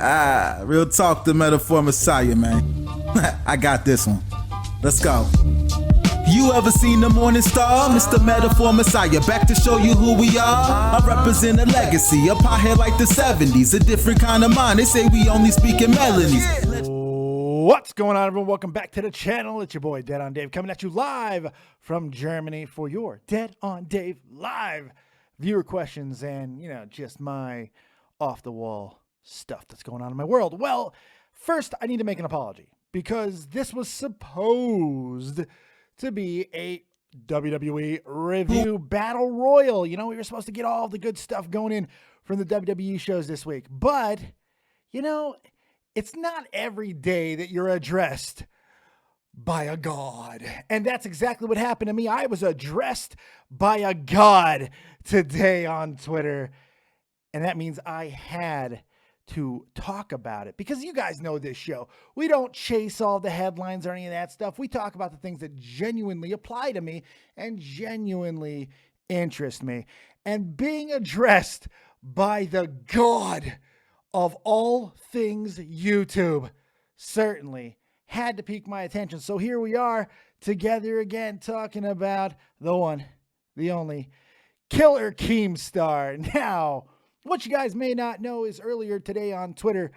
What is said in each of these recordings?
Real talk, the metaphor messiah, man. I got this one. Let's go. You ever seen the morning star? Mr. Metaphor Messiah, back to show you who we are. I represent a legacy, a pothead like the 70s, a different kind of mind. They say we only speak in melodies. What's going on, everyone? Welcome back to the channel. It's your boy, Dead on Dave, coming at you live from Germany for your Dead on Dave live viewer questions and, you know, just my off-the-wall stuff that's going on in my world. Well, first, I need to make an apology because this was supposed to be a WWE review battle royal. You know, we were supposed to get all the good stuff going in from the WWE shows this week. But, you know, it's not every day that you're addressed by a god. And that's exactly what happened to me. I was addressed by a god today on Twitter. And that means I had to talk about it, because you guys know this show. We don't chase all the headlines or any of that stuff. We talk about the things that genuinely apply to me and genuinely interest me. And being addressed by the god of all things YouTube certainly had to pique my attention. So here we are together again talking about the one, the only, Killer Keemstar. Now, what you guys may not know is earlier today on Twitter,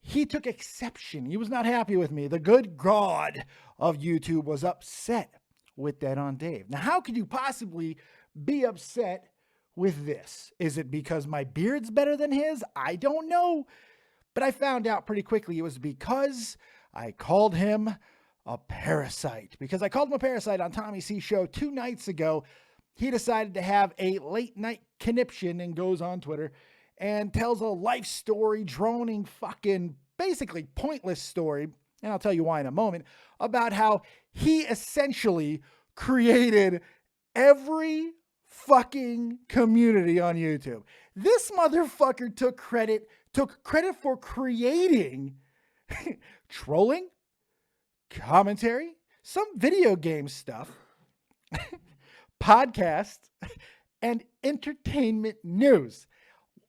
he took exception. He was not happy with me. The good god of YouTube was upset with Dead on Dave. Now, how could you possibly be upset with this? Is it because my beard's better than his? I don't know. But I found out pretty quickly it was because I called him a parasite. Because I called him a parasite on Tommy C show 2 nights ago. He decided to have a late night conniption and goes on Twitter and tells a life story, droning fucking basically pointless story. And I'll tell you why in a moment, about how he essentially created every fucking community on YouTube. This motherfucker took credit for creating trolling, commentary, some video game stuff, podcasts, and entertainment news,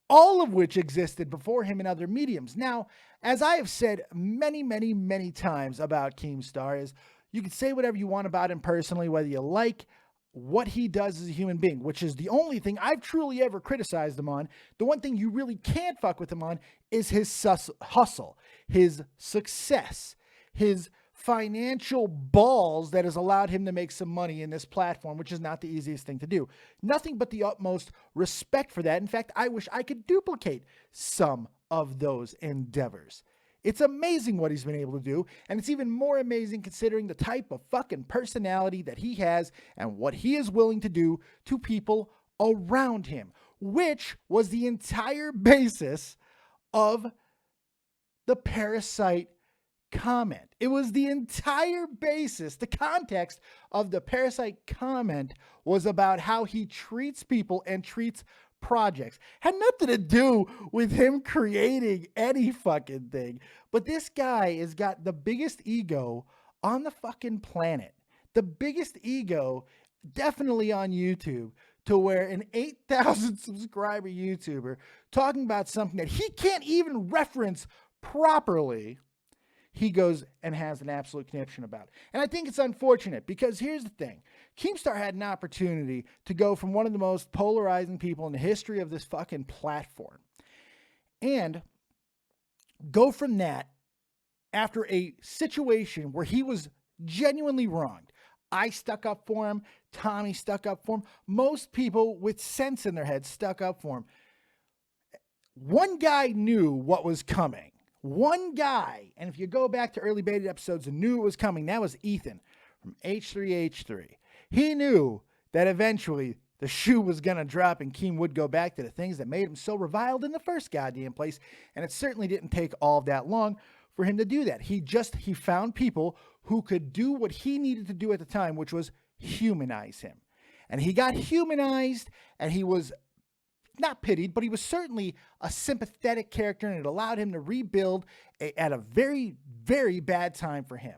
all of which existed before him in other mediums. Now, as I have said many, many, many times about Keemstar, is you can say whatever you want about him personally, whether you like what he does as a human being, which is the only thing I've truly ever criticized him on. The one thing you really can't fuck with him on is his hustle, his success, his financial balls that has allowed him to make some money in this platform, which is not the easiest thing to do. Nothing but the utmost respect for that. In fact, I wish I could duplicate some of those endeavors. It's amazing what he's been able to do, and it's even more amazing considering the type of fucking personality that he has and what he is willing to do to people around him, which was the entire basis of the Parasite comment. It was the entire basis, the context of the Parasite comment was about how he treats people and treats projects. Had nothing to do with him creating any fucking thing. But this guy has got the biggest ego on the fucking planet. The biggest ego definitely on YouTube, to where an 8,000 subscriber YouTuber talking about something that he can't even reference properly, he goes and has an absolute conniption about. And I think it's unfortunate, because here's the thing. Keemstar had an opportunity to go from one of the most polarizing people in the history of this fucking platform and go from that after a situation where he was genuinely wronged. I stuck up for him. Tommy stuck up for him. Most people with sense in their heads stuck up for him. One guy knew what was coming. One guy, and if you go back to early beta episodes and knew it was coming, that was Ethan from H3H3. He knew that eventually the shoe was going to drop and Keem would go back to the things that made him so reviled in the first goddamn place. And it certainly didn't take all that long for him to do that. He found people who could do what he needed to do at the time, which was humanize him. And he got humanized, and he was not pitied, but he was certainly a sympathetic character, and it allowed him to rebuild at a very, very bad time for him.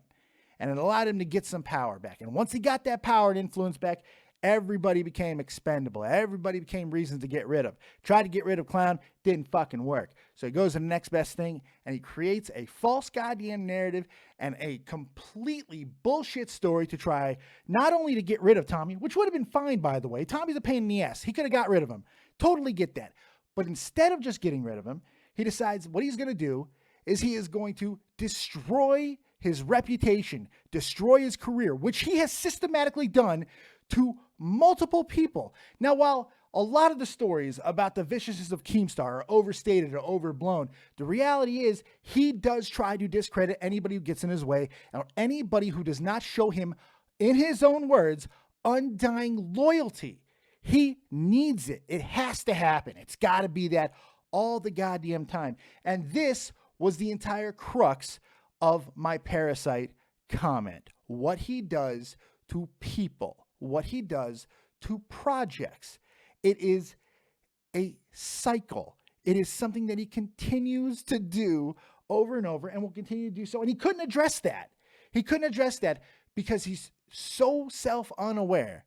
And it allowed him to get some power back. And once he got that power and influence back, Everybody became expendable. Everybody became reasons to get rid of. Tried to get rid of Clown, didn't fucking work. So he goes to the next best thing, and he creates a false goddamn narrative and a completely bullshit story to try not only to get rid of Tommy, which would have been fine, by the way. Tommy's a pain in the ass. He could have got rid of him. Totally get that. But instead of just getting rid of him, he decides what he's going to do is he is going to destroy his reputation, destroy his career, which he has systematically done to multiple people. Now, while a lot of the stories about the viciousness of Keemstar are overstated or overblown, the reality is he does try to discredit anybody who gets in his way or anybody who does not show him, in his own words, undying loyalty. He needs it. It has to happen. It's got to be that all the goddamn time. And this was the entire crux of my Parasite comment. What he does to people, what he does to projects. It is a cycle. It is something that he continues to do over and over and will continue to do so. And he couldn't address that. He couldn't address that because he's so self-unaware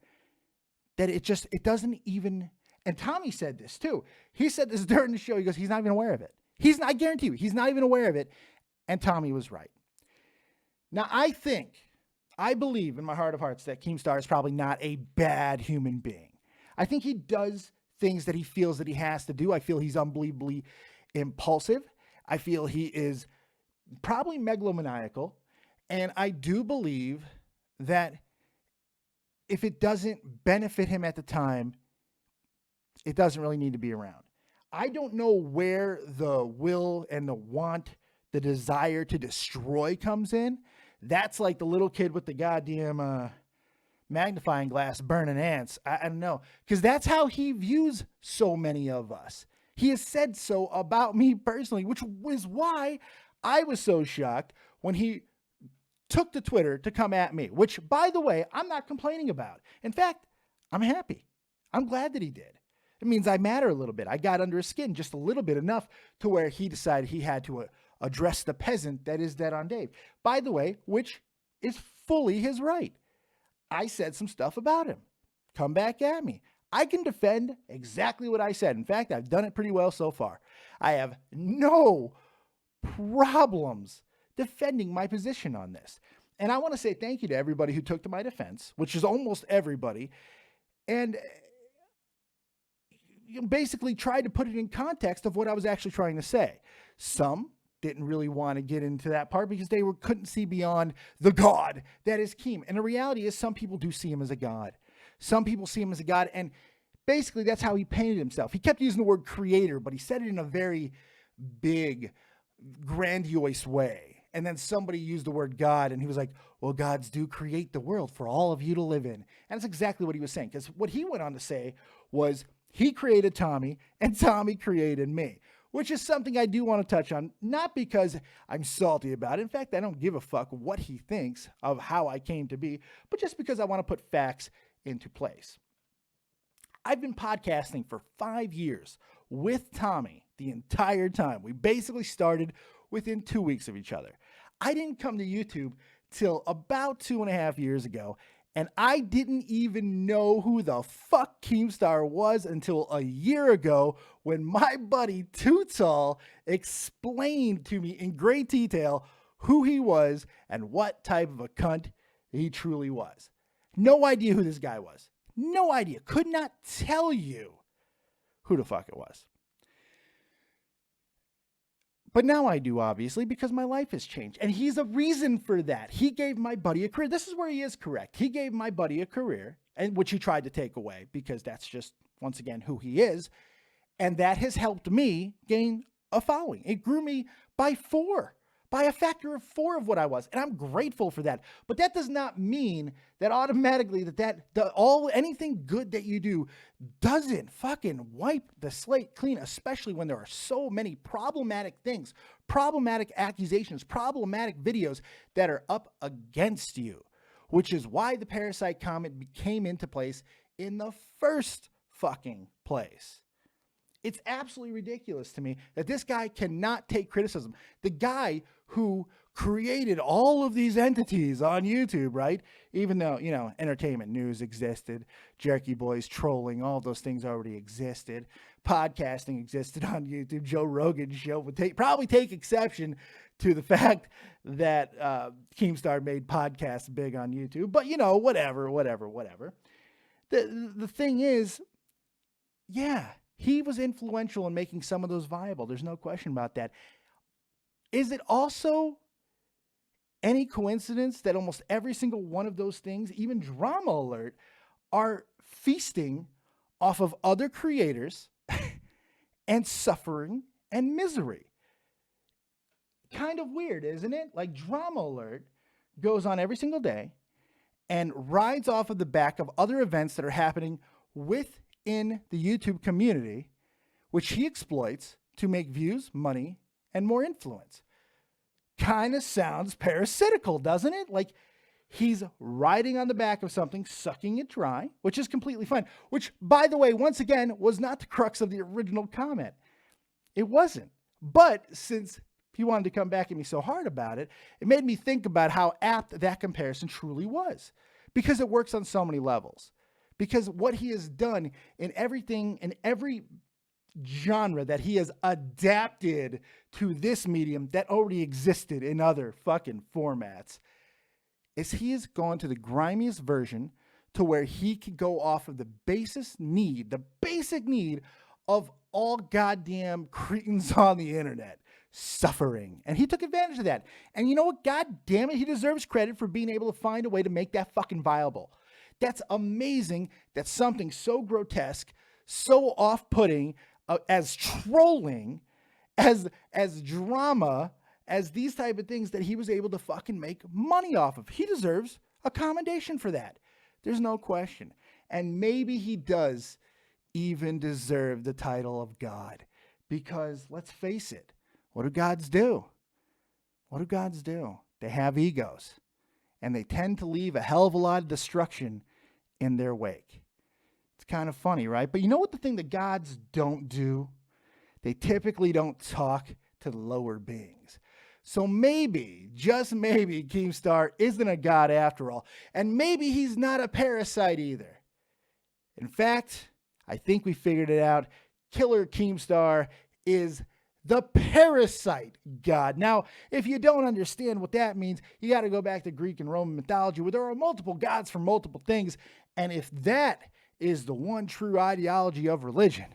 that it doesn't even, and Tommy said this too. He said this during the show. He goes, he's not even aware of it. I guarantee you, he's not even aware of it. And Tommy was right. Now, I believe in my heart of hearts that Keemstar is probably not a bad human being. I think he does things that he feels that he has to do. I feel he's unbelievably impulsive. I feel he is probably megalomaniacal. And I do believe that if it doesn't benefit him at the time, it doesn't really need to be around. I don't know where the will and the want, the desire to destroy comes in. That's like the little kid with the goddamn magnifying glass burning ants. I don't know. Because that's how he views so many of us. He has said so about me personally, which was why I was so shocked when he took to Twitter to come at me, which, by the way, I'm not complaining about. In fact, I'm happy. I'm glad that he did. It means I matter a little bit. I got under his skin just a little bit, enough to where he decided he had to address the peasant that is dead on Dave. By the way, which is fully his right. I said some stuff about him. Come back at me. I can defend exactly what I said. In fact, I've done it pretty well so far. I have no problems defending my position on this. And I want to say thank you to everybody who took to my defense, which is almost everybody, and basically tried to put it in context of what I was actually trying to say. Some didn't really want to get into that part because they couldn't see beyond the God that is Keem. And the reality is some people do see him as a God. Some people see him as a God, and basically that's how he painted himself. He kept using the word creator, but he said it in a very big, grandiose way. And then somebody used the word God, and he was like, well, gods do create the world for all of you to live in. And that's exactly what he was saying, because what he went on to say was he created Tommy, and Tommy created me, which is something I do want to touch on, not because I'm salty about it. In fact, I don't give a fuck what he thinks of how I came to be, but just because I want to put facts into place. I've been podcasting for 5 years with Tommy the entire time. We basically started within 2 weeks of each other. I didn't come to YouTube till about 2.5 years ago, and I didn't even know who the fuck Keemstar was until a year ago when my buddy Too Tall explained to me in great detail who he was and what type of a cunt he truly was. No idea who this guy was. No idea. Could not tell you who the fuck it was. But now I do, obviously, because my life has changed. And he's a reason for that. He gave my buddy a career. This is where he is correct. He gave my buddy a career, and which he tried to take away because that's just, once again, who he is. And that has helped me gain a following. It grew me by a factor of 4 of what I was. And I'm grateful for that. But that does not mean that automatically anything good that you do doesn't fucking wipe the slate clean, especially when there are so many problematic things, problematic accusations, problematic videos that are up against you, which is why the Parasite comment came into place in the first fucking place. It's absolutely ridiculous to me that this guy cannot take criticism. The guy who created all of these entities on YouTube, right? Even though, entertainment news existed, Jerky Boys trolling, all those things already existed. Podcasting existed on YouTube. Joe Rogan's show would probably take exception to the fact that Keemstar made podcasts big on YouTube. But, whatever. The thing is, yeah, he was influential in making some of those viable. There's no question about that. Is it also any coincidence that almost every single one of those things, even Drama Alert, are feasting off of other creators and suffering and misery? Kind of weird, isn't it? Like, Drama Alert goes on every single day and rides off of the back of other events that are happening within the YouTube community, which he exploits to make views, money, and more influence. Kind of sounds parasitical, doesn't it? Like, he's riding on the back of something, sucking it dry, which is completely fine. Which, by the way, once again, was not the crux of the original comment. It wasn't. But since he wanted to come back at me so hard about it, it made me think about how apt that comparison truly was. Because it works on so many levels. Because what he has done in everything, in every genre that he has adapted to this medium that already existed in other fucking formats, is he has gone to the grimiest version to where he can go off of the basic need of all goddamn cretins on the internet suffering. And he took advantage of that. And you know what? God damn it, he deserves credit for being able to find a way to make that fucking viable. That's amazing that something so grotesque, so off-putting, as trolling, as drama, as these type of things, that he was able to fucking make money off of. He deserves a commendation for that. There's no question. And maybe he does even deserve the title of God. Because let's face it, what do gods do? What do gods do? They have egos. And they tend to leave a hell of a lot of destruction in their wake. It's kind of funny, right? But you know what the thing that gods don't do? They typically don't talk to lower beings. So maybe, just maybe, Keemstar isn't a god after all. And maybe he's not a parasite either. In fact, I think we figured it out. Killer Keemstar is the Parasite god. Now, if you don't understand what that means, you got to go back to Greek and Roman mythology, where there are multiple gods for multiple things. And if that is the one true ideology of religion,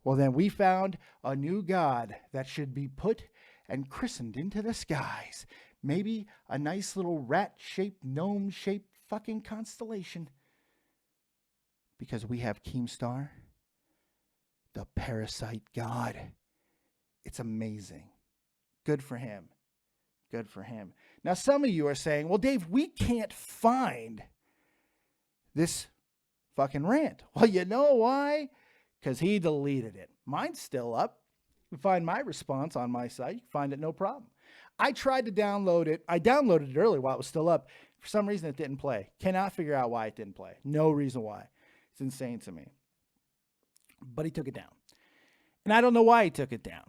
well, then we found a new god that should be put and christened into the skies. Maybe a nice little rat-shaped, gnome-shaped fucking constellation. Because we have Keemstar, the Parasite god. It's amazing. Good for him. Good for him. Now, some of you are saying, well, Dave, we can't find this fucking rant. Well, you know why? Because he deleted it. Mine's still up. You can find my response on my site. You can find it no problem. I tried to download it. I downloaded it earlier while it was still up. For some reason, it didn't play. Cannot figure out why it didn't play. No reason why. It's insane to me. But he took it down. And I don't know why he took it down.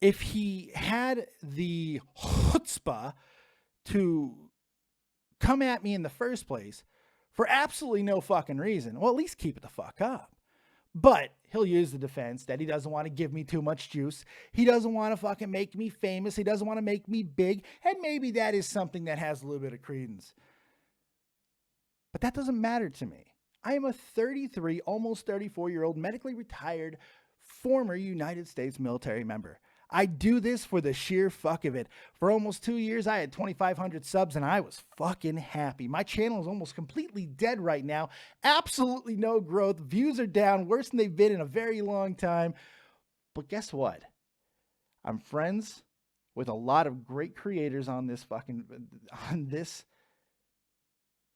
If he had the chutzpah to come at me in the first place for absolutely no fucking reason, well, at least keep it the fuck up. But he'll use the defense that he doesn't want to give me too much juice. He doesn't want to fucking make me famous. He doesn't want to make me big. And maybe that is something that has a little bit of credence. But that doesn't matter to me. I am a 33, almost 34-year-old medically retired former United States military member. I do this for the sheer fuck of it. For almost 2 years, I had 2,500 subs, and I was fucking happy. My channel is almost completely dead right now. Absolutely no growth. Views are down, worse than they've been in a very long time. But guess what? I'm friends with a lot of great creators on this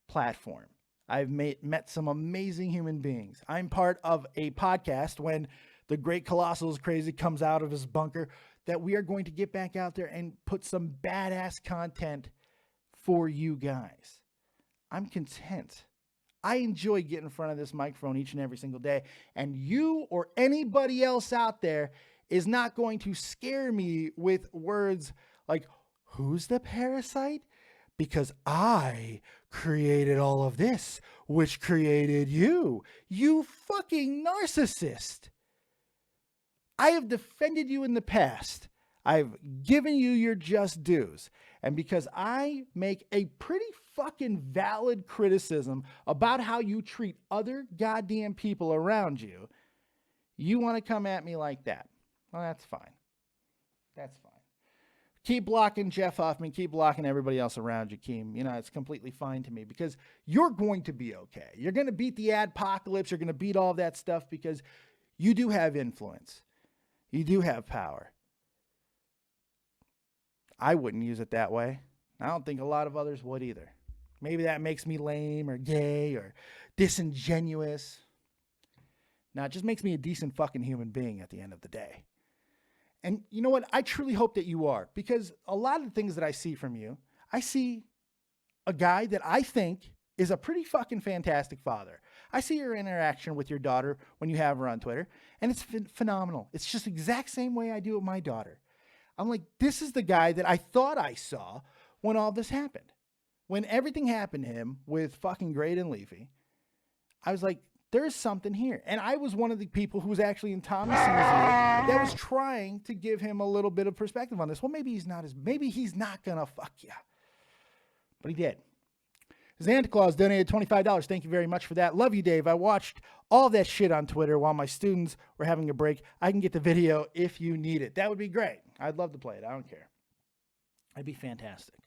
platform. I've met some amazing human beings. I'm part of a podcast when the great ColossalisCrazy comes out of his bunker, that we are going to get back out there and put some badass content for you guys. I'm content. I enjoy getting in front of this microphone each and every single day. And you or anybody else out there is not going to scare me with words like who's the parasite? Because I created all of this, which created you. You fucking narcissist. I have defended you in the past. I've given you your just dues. And because I make a pretty fucking valid criticism about how you treat other goddamn people around you, you want to come at me like that. Well, that's fine. That's fine. Keep blocking Jeff Huffman. Keep blocking everybody else around you, Keem. You know, it's completely fine to me because you're going to be okay. You're going to beat the adpocalypse. You're going to beat all that stuff because you do have influence. You do have power. I wouldn't use it that way. I don't think a lot of others would either. Maybe that makes me lame or gay or disingenuous. No, it just makes me a decent fucking human being at the end of the day. And you know what? I truly hope that you are, because a lot of the things that I see from you, I see a guy that I think is a pretty fucking fantastic father. I see your interaction with your daughter when you have her on Twitter, and it's phenomenal. It's just the exact same way I do with my daughter. I'm like, this is the guy that I thought I saw when all this happened. When everything happened to him with fucking Great and Leafy, I was like, there's something here. And I was one of the people who was actually in Tommy C's ear that was trying to give him a little bit of perspective on this. Well, maybe he's not gonna fuck you. But he did. Santa Claus donated $25. Thank you very much for that. Love you, Dave. I watched all that shit on Twitter while my students were having a break. I can get the video if you need it. That would be great. I'd love to play it. I don't care. It'd be fantastic.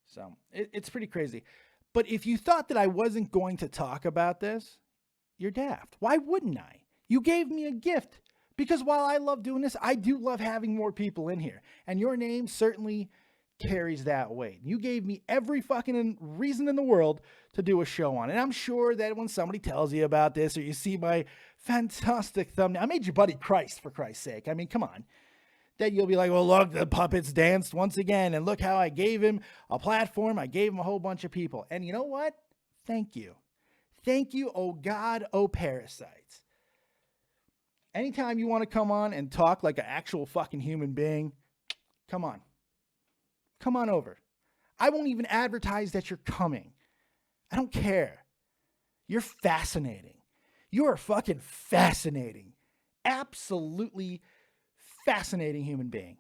So it's pretty crazy. But if you thought that I wasn't going to talk about this, you're daft. Why wouldn't I? You gave me a gift. Because while I love doing this, I do love having more people in here. And your name certainly carries that weight. You gave me every fucking reason in the world to do a show on. And I'm sure that when somebody tells you about this or you see my fantastic thumbnail, I made you Buddy Christ, for Christ's sake. I mean, come on. That you'll be like, well, look, the puppets danced once again. And look how I gave him a platform. I gave him a whole bunch of people. And you know what? Thank you. Thank you, oh God, oh Parasites. Anytime you want to come on and talk like an actual fucking human being, come on. Come on over. I won't even advertise that you're coming. I don't care. You're fascinating. You are fucking fascinating. Absolutely fascinating human being.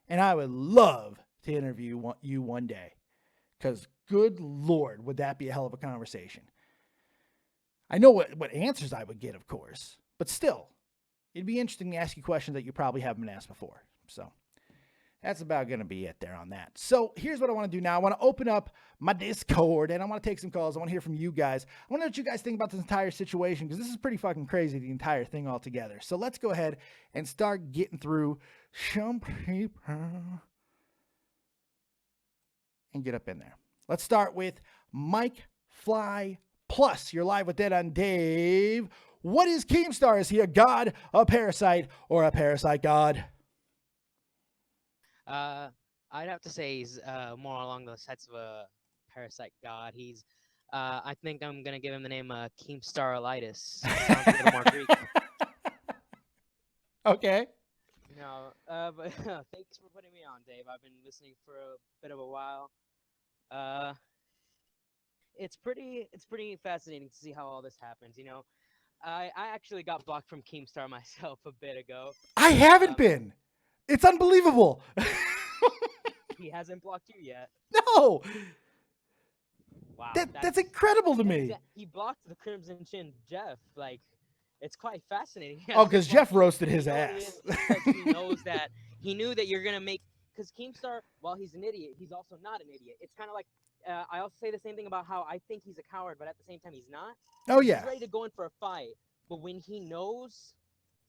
And I would love to interview you one day. Because good Lord, would that be a hell of a conversation. I know what answers I would get, of course. But still, it'd be interesting to ask you questions that you probably haven't been asked before. So that's about going to be it there on that. So here's what I want to do now. I want to open up my Discord, and I want to take some calls. I want to hear from you guys. I want to know what you guys think about this entire situation, because this is pretty fucking crazy, the entire thing altogether. So let's go ahead and start getting through some people and get up in there. Let's start with Mike Fly Plus. You're live with Dead on Dave. What is Keemstar? Is he a god, a parasite, or a parasite god? I'd have to say he's more along the sets of a parasite god. He's, I think I'm gonna give him the name Keemstarolitis. Sounds a little more Greek. Okay. No, but thanks for putting me on, Dave. I've been listening for a bit of a while. It's pretty fascinating to see how all this happens. You know, I actually got blocked from Keemstar myself a bit ago. I haven't been. It's unbelievable. He hasn't blocked you yet. No. Wow. That's incredible to me. He blocked the Crimson Chin Jeff. Like, it's quite fascinating. Oh, because Jeff roasted his ass. He knows that. He knew that you're going to make... Because Keemstar, while he's an idiot, he's also not an idiot. It's kind of like... I also say the same thing about how I think he's a coward, but at the same time, he's not. Oh, yeah. He's ready to go in for a fight. But when he knows,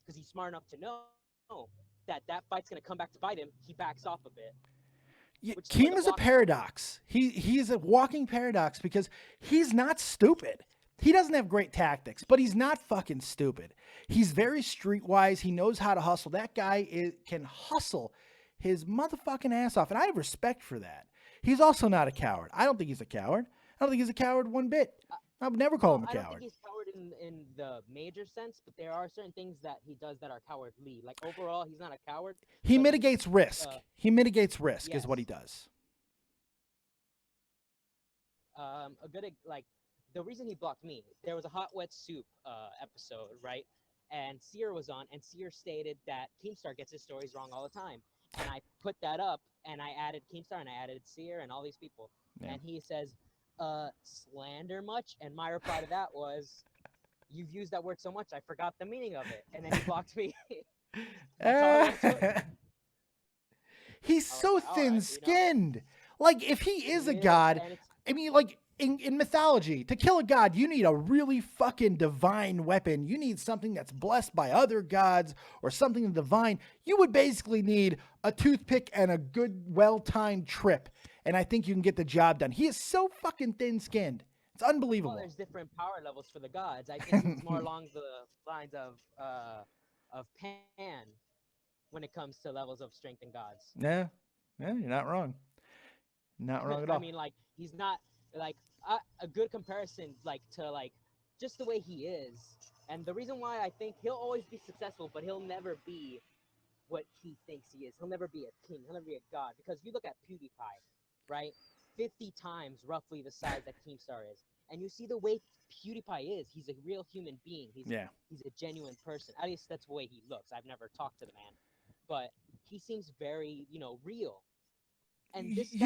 because he's smart enough to know that fight's going to come back to bite him, he backs off a bit. Yeah, Keem is a paradox. He's a walking paradox because he's not stupid. He doesn't have great tactics, but he's not fucking stupid. He's very streetwise. He knows how to hustle. That guy can hustle his motherfucking ass off, and I have respect for that. He's also not a coward. I don't think he's a coward. I don't think he's a coward one bit. I would never call him a coward. I don't think he's a coward in the major sense, but there are certain things that he does that are cowardly. Like overall, he's not a coward. He but mitigates risk. He mitigates risk is yes. what he does. A good like the reason he blocked me, there was a Hot Wet Soup episode, right? And Sear was on, and Sear stated that Keemstar gets his stories wrong all the time. And I put that up, and I added Keemstar, and I added Sear, and all these people. Yeah. And he says, slander much? And my reply to that was, you've used that word so much, I forgot the meaning of it. And then he blocked me. He's so thin-skinned. You know? Like, if he is a god, I mean, like, in mythology, to kill a god, you need a really fucking divine weapon. You need something that's blessed by other gods or something divine. You would basically need a toothpick and a good, well-timed trip. And I think you can get the job done. He is so fucking thin-skinned. It's unbelievable. Well, there's different power levels for the gods. I think it's more along the lines of Pan when it comes to levels of strength in gods. Yeah, you're not wrong. Not wrong at all. I mean, like, he's not... like a good comparison, like to like just the way he is, and the reason why I think he'll always be successful, but he'll never be what he thinks he is. He'll never be a king. He'll never be a god. Because you look at PewDiePie, right? 50 times roughly the size that Keemstar is, and you see the way PewDiePie is. He's a real human being. He's a genuine person. At least that's the way he looks. I've never talked to the man, but he seems very, real. And this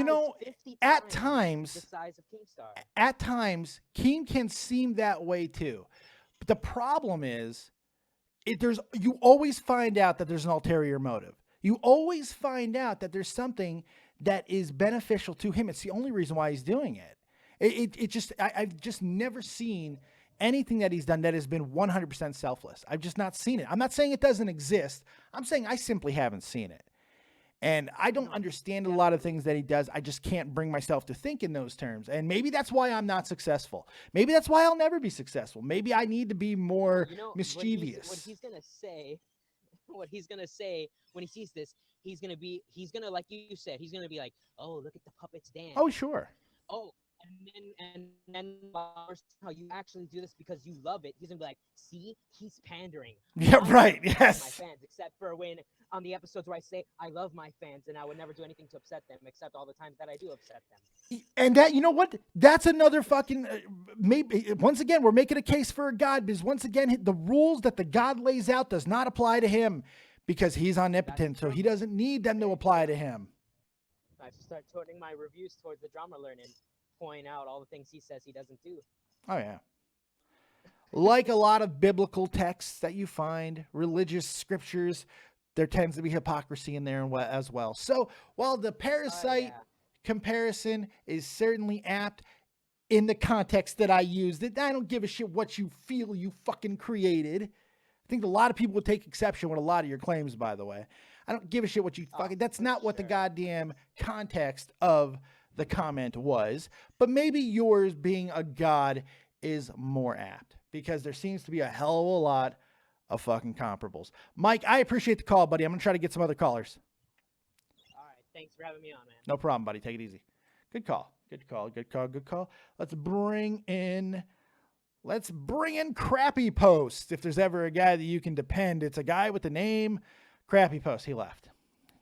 at times, the size of Keemstar. At times, Keem can seem that way too. But the problem is, you always find out that there's an ulterior motive. You always find out that there's something that is beneficial to him. It's the only reason why he's doing it. I've just never seen anything that he's done that has been 100% selfless. I've just not seen it. I'm not saying it doesn't exist. I'm saying I simply haven't seen it. And I don't understand a lot of things that he does. I just can't bring myself to think in those terms. And maybe that's why I'm not successful. Maybe that's why I'll never be successful. Maybe I need to be more mischievous. What he's going to say when he sees this, he's going to, like you said, he's going to be like, oh, look at the puppets dance. Oh, sure. Oh, and then how you actually do this because you love it. He's going to be like, see, he's pandering. Yeah, right. Yes. My fans, except for when on the episodes where I say I love my fans and I would never do anything to upset them, except all the times that I do upset them. And that, you know what? That's another fucking, maybe, once again, we're making a case for a god because once again, the rules that the god lays out does not apply to him because he's omnipotent. So he doesn't need them to apply to him. I have to start turning my reviews towards the drama learning, point out all the things he says he doesn't do. Oh, yeah. Like a lot of biblical texts that you find, religious scriptures, there tends to be hypocrisy in there as well. So while the Parasite comparison is certainly apt in the context that I used it, I don't give a shit what you feel you fucking created. I think a lot of people would take exception with a lot of your claims, by the way. I don't give a shit what you fucking... That's not what the goddamn context of the comment was. But maybe yours being a god is more apt because there seems to be a hell of a lot of fucking comparables. Mike, I appreciate the call, buddy. I'm going to try to get some other callers. All right. Thanks for having me on, man. No problem, buddy. Take it easy. Good call. Good call. Good call. Good call. Let's bring in Crappy Post. If there's ever a guy that you can depend, it's a guy with the name Crappy Post. He left.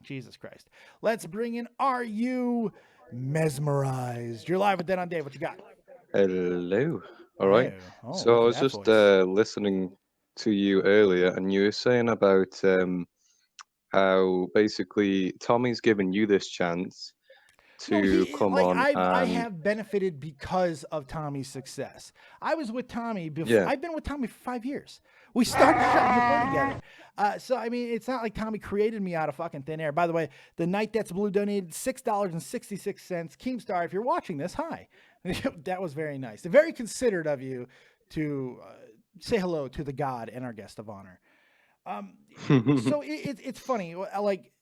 Jesus Christ. Let's bring in Are You Mesmerized? You're live with Dead on Dave. What you got? Hello. All right. Oh, so I was just listening to you earlier, and you were saying about how basically Tommy's given you this chance to come on. I have benefited because of Tommy's success. I was with Tommy before. Yeah. I've been with Tommy for 5 years. We started together. So, I mean, it's not like Tommy created me out of fucking thin air. By the way, the Night That's Blue donated $6.66. Keemstar, if you're watching this, hi. That was very nice. Very considerate of you to say hello to the god and our guest of honor. So it's funny. Like,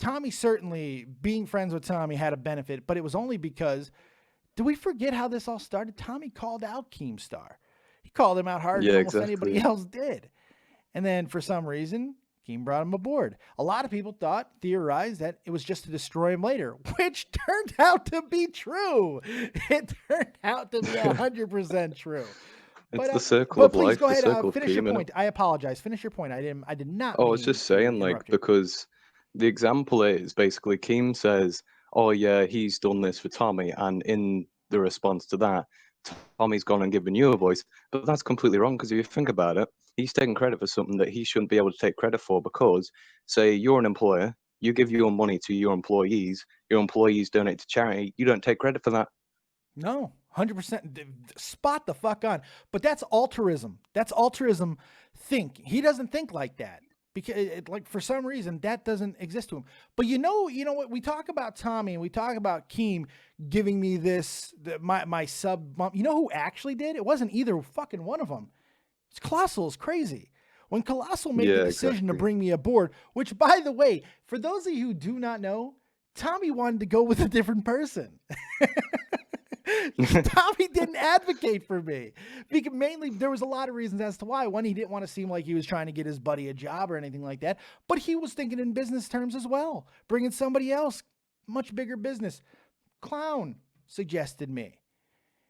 Tommy, certainly being friends with Tommy had a benefit, but it was only because, do we forget how this all started? Tommy called out Keemstar. He called him out harder than almost anybody else did. And then for some reason, Keem brought him aboard. A lot of people theorized that it was just to destroy him later, which turned out to be true. It turned out to be 100% true. It's the circle of please life, go the ahead. circle of Finish your Keem, innit? point. I apologize. Finish your point. I did not. Oh, I was mean just to saying, like, interrupt you. because the example is basically Keem says, "Oh yeah, he's done this for Tommy," and in the response to that, Tommy's gone and given you a voice. But that's completely wrong because if you think about it, he's taking credit for something that he shouldn't be able to take credit for because, say, you're an employer, you give your money to your employees donate to charity, you don't take credit for that. No, 100%. Spot the fuck on. But that's altruism. That's altruism. He doesn't think like that because, like, for some reason, that doesn't exist to him. But you know what? We talk about Tommy and we talk about Keem giving me my sub bump. You know who actually did? It wasn't either fucking one of them. It's ColossalisCrazy. When Colossal made the decision to bring me aboard, which, by the way, for those of you who do not know, Tommy wanted to go with a different person. Tommy didn't advocate for me because mainly there was a lot of reasons as to why. One, he didn't want to seem like he was trying to get his buddy a job or anything like that, but he was thinking in business terms as well, bringing somebody else, much bigger business. Clown suggested me.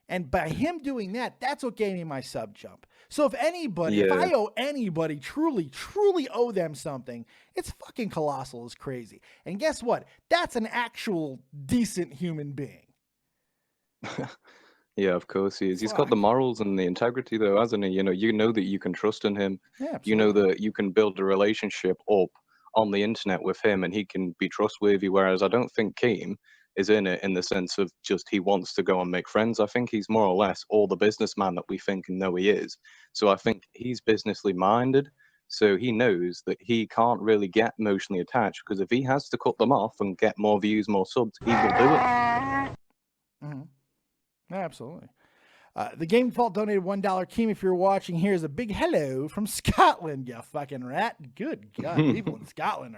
And by him doing that, that's what gave me my sub jump. So if I owe anybody, truly owe them something, it's fucking ColossalisCrazy. And guess what? That's an actual decent human being. Yeah, of course he is. He's got the morals and the integrity, though, hasn't he? You know that you can trust in him. Yeah, you know that you can build a relationship up on the internet with him, and he can be trustworthy. Whereas I don't think Keem is in it in the sense of just he wants to go and make friends. I think he's more or less all the businessman that we think and know he is. So I think he's businessly minded. So he knows that he can't really get emotionally attached because if he has to cut them off and get more views, more subs, he will do it. Mm-hmm. Absolutely. The Game Default donated $1. Keem, if you're watching, here's a big hello from Scotland, you fucking rat. Good God, people in Scotland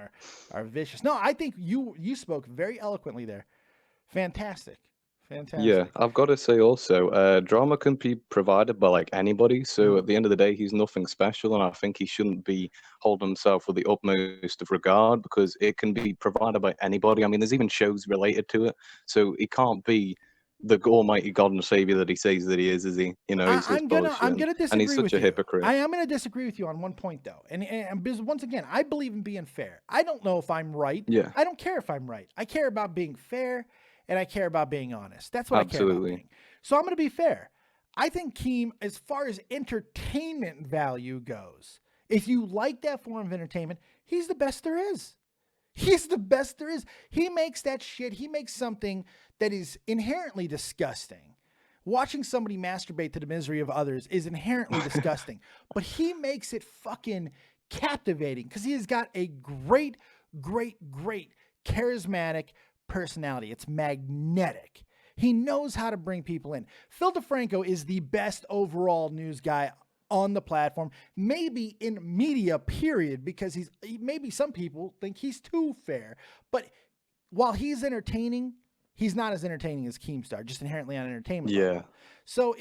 are vicious. No, I think you spoke very eloquently there. Fantastic. Yeah, I've got to say also, drama can be provided by like anybody. So at the end of the day, he's nothing special, and I think he shouldn't be holding himself with the utmost of regard because it can be provided by anybody. I mean, there's even shows related to it, so he can't be the almighty God and Savior that he says that he is he? You know, he's just bullshit. I'm gonna disagree and he's such with a you. hypocrite. I am gonna disagree with you on one point though, and because once again, I believe in being fair. I don't know if I'm right. Yeah. I don't care if I'm right. I care about being fair, and I care about being honest. That's what I care about being. So I'm gonna be fair. I think Keem, as far as entertainment value goes, if you like that form of entertainment, he's the best there is. He's the best there is. He makes that shit. He makes something that is inherently disgusting. Watching somebody masturbate to the misery of others is inherently disgusting, but he makes it fucking captivating because he has got a great charismatic personality. It's magnetic. He knows how to bring people in. Phil DeFranco is the best overall news guy on the platform, maybe in media, period, because maybe some people think he's too fair. But while he's entertaining, he's not as entertaining as Keemstar, just inherently on entertainment level. So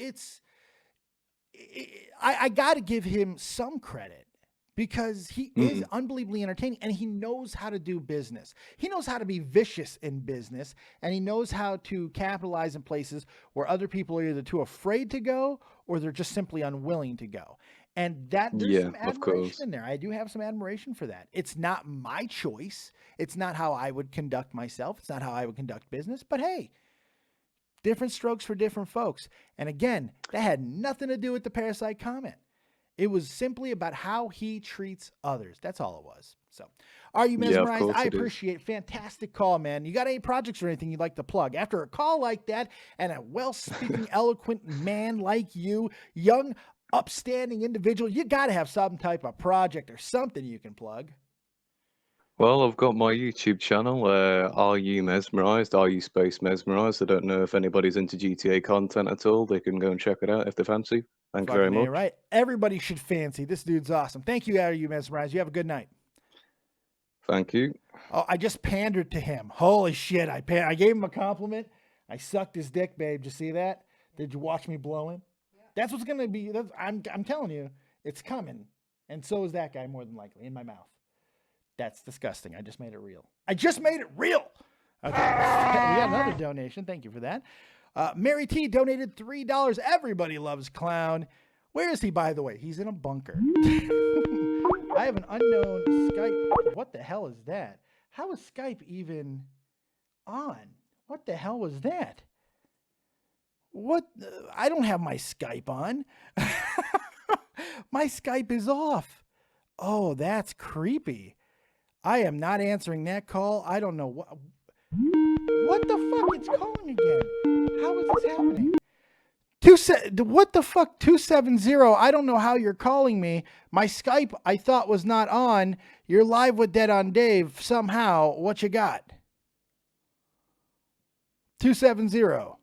I got to give him some credit because he is unbelievably entertaining and he knows how to do business. He knows how to be vicious in business, and he knows how to capitalize in places where other people are either too afraid to go or they're just simply unwilling to go. And there's some admiration in there. I do have some admiration for that. It's not my choice. It's not how I would conduct myself. It's not how I would conduct business. But hey, different strokes for different folks. And again, that had nothing to do with the Parasite comment. It was simply about how he treats others. That's all it was. So, are you mesmerized? I appreciate it. Fantastic call, man. You got any projects or anything you'd like to plug? After a call like that and a well-speaking, eloquent man like you, young, upstanding individual, you got to have some type of project or something you can plug. Well, I've got my YouTube channel, Are You Mesmerized? Are You Space Mesmerized? I don't know if anybody's into GTA content at all. They can go and check it out if they fancy. Thank you very much. Right. Everybody should fancy. This dude's awesome. Thank you, Are You Mesmerized? You have a good night. Thank you. Oh, I just pandered to him. Holy shit. I gave him a compliment. I sucked his dick, babe. Did you see that? Did you watch me blow him? Yeah. That's what's going to be. I'm telling you, it's coming. And so is that guy, more than likely, in my mouth. That's disgusting. I just made it real. Okay. We got another donation. Thank you for that. Mary T donated $3. Everybody loves Clown. Where is he, by the way? He's in a bunker. I have an unknown Skype. What the hell is that? How is Skype even on? What the hell was that? What? I don't have my Skype on. My Skype is off. Oh, that's creepy. I am not answering that call. I don't know what. What the fuck? It's calling again. How is this happening? What the fuck? 270. I don't know how you're calling me. My Skype I thought was not on. You're live with Dead on Dave somehow. What you got? 270.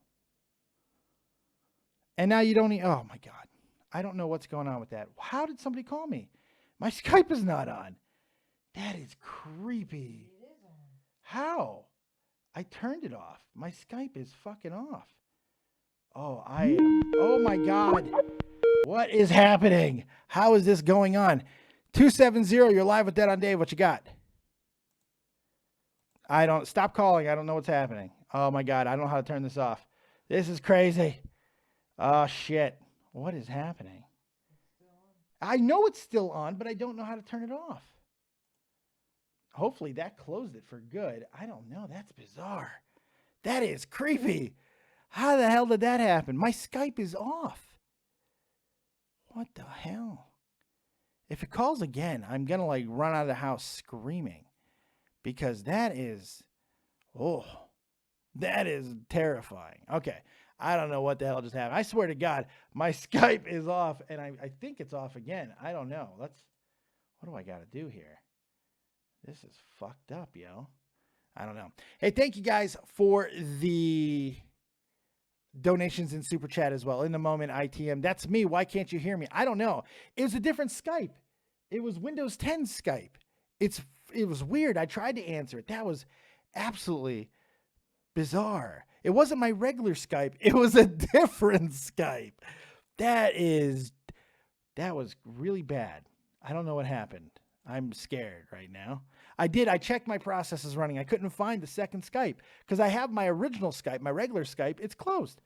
And now you don't oh my God. I don't know what's going on with that. How did somebody call me? My Skype is not on. That is creepy. It is on. How? I turned it off. My Skype is fucking off. Oh, oh my God. What is happening? How is this going on? 270, you're live with Dead on Dave. What you got? Stop calling. I don't know what's happening. Oh my God. I don't know how to turn this off. This is crazy. Oh shit. What is happening? I know it's still on, but I don't know how to turn it off. Hopefully that closed it for good. I don't know. That's bizarre. That is creepy. How the hell did that happen? My Skype is off. What the hell? If it calls again, I'm going to like run out of the house screaming because that is terrifying. Okay. I don't know what the hell just happened. I swear to God, my Skype is off and I think it's off again. I don't know. What do I got to do here? This is fucked up, yo. I don't know. Hey, thank you guys for the donations in Super Chat as well. In the moment, ITM. That's me. Why can't you hear me? I don't know. It was a different Skype. It was Windows 10 Skype. It was weird. I tried to answer it. That was absolutely bizarre. It wasn't my regular Skype. It was a different Skype. That was really bad. I don't know what happened. I'm scared right now. I checked my processes running. I couldn't find the second Skype because I have my original Skype, my regular Skype. It's closed.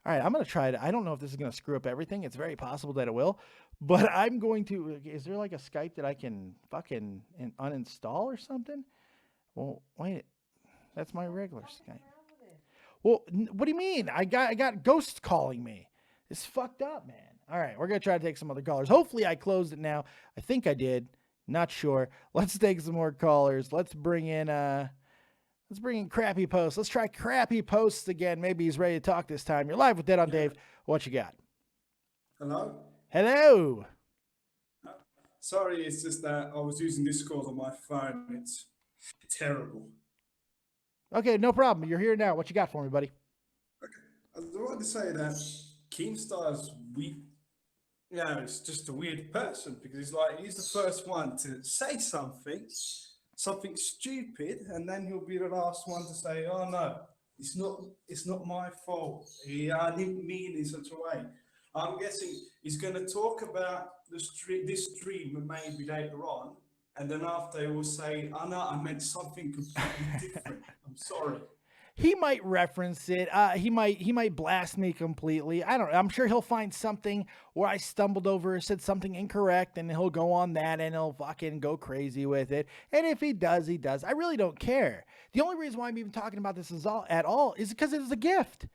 All right, I'm going to try it. I don't know if this is going to screw up everything. It's very possible that it will, but I'm going to, is there like a Skype that I can fucking uninstall or something? Well, wait, that's my regular Skype. Well, what do you mean? I got ghosts calling me. It's fucked up, man. All right, we're going to try to take some other callers. Hopefully I closed it now. I think I did. Not sure. Let's take some more callers. Let's bring in Crappy Post. Let's try Crappy Post again. Maybe he's ready to talk this time. You're live with Dead on Dave. What you got? Hello? Hello. Sorry, it's just that I was using Discord on my phone. It's terrible. Okay, no problem. You're here now. What you got for me, buddy? Okay. I wanted to say that Keemstar's weak. Yeah, it's just a weird person because he's the first one to say something stupid, and then he'll be the last one to say, "Oh no, it's not my fault. I didn't mean in such a way." I'm guessing he's going to talk about this stream maybe later on, and then after he will say, "Oh no, I meant something completely different. I'm sorry." He might reference it. He might blast me completely. I don't know. I'm sure he'll find something where I stumbled over or said something incorrect, and he'll go on that and he'll fucking go crazy with it. And if he does, he does. I really don't care. The only reason why I'm even talking about this at all is because it is a gift.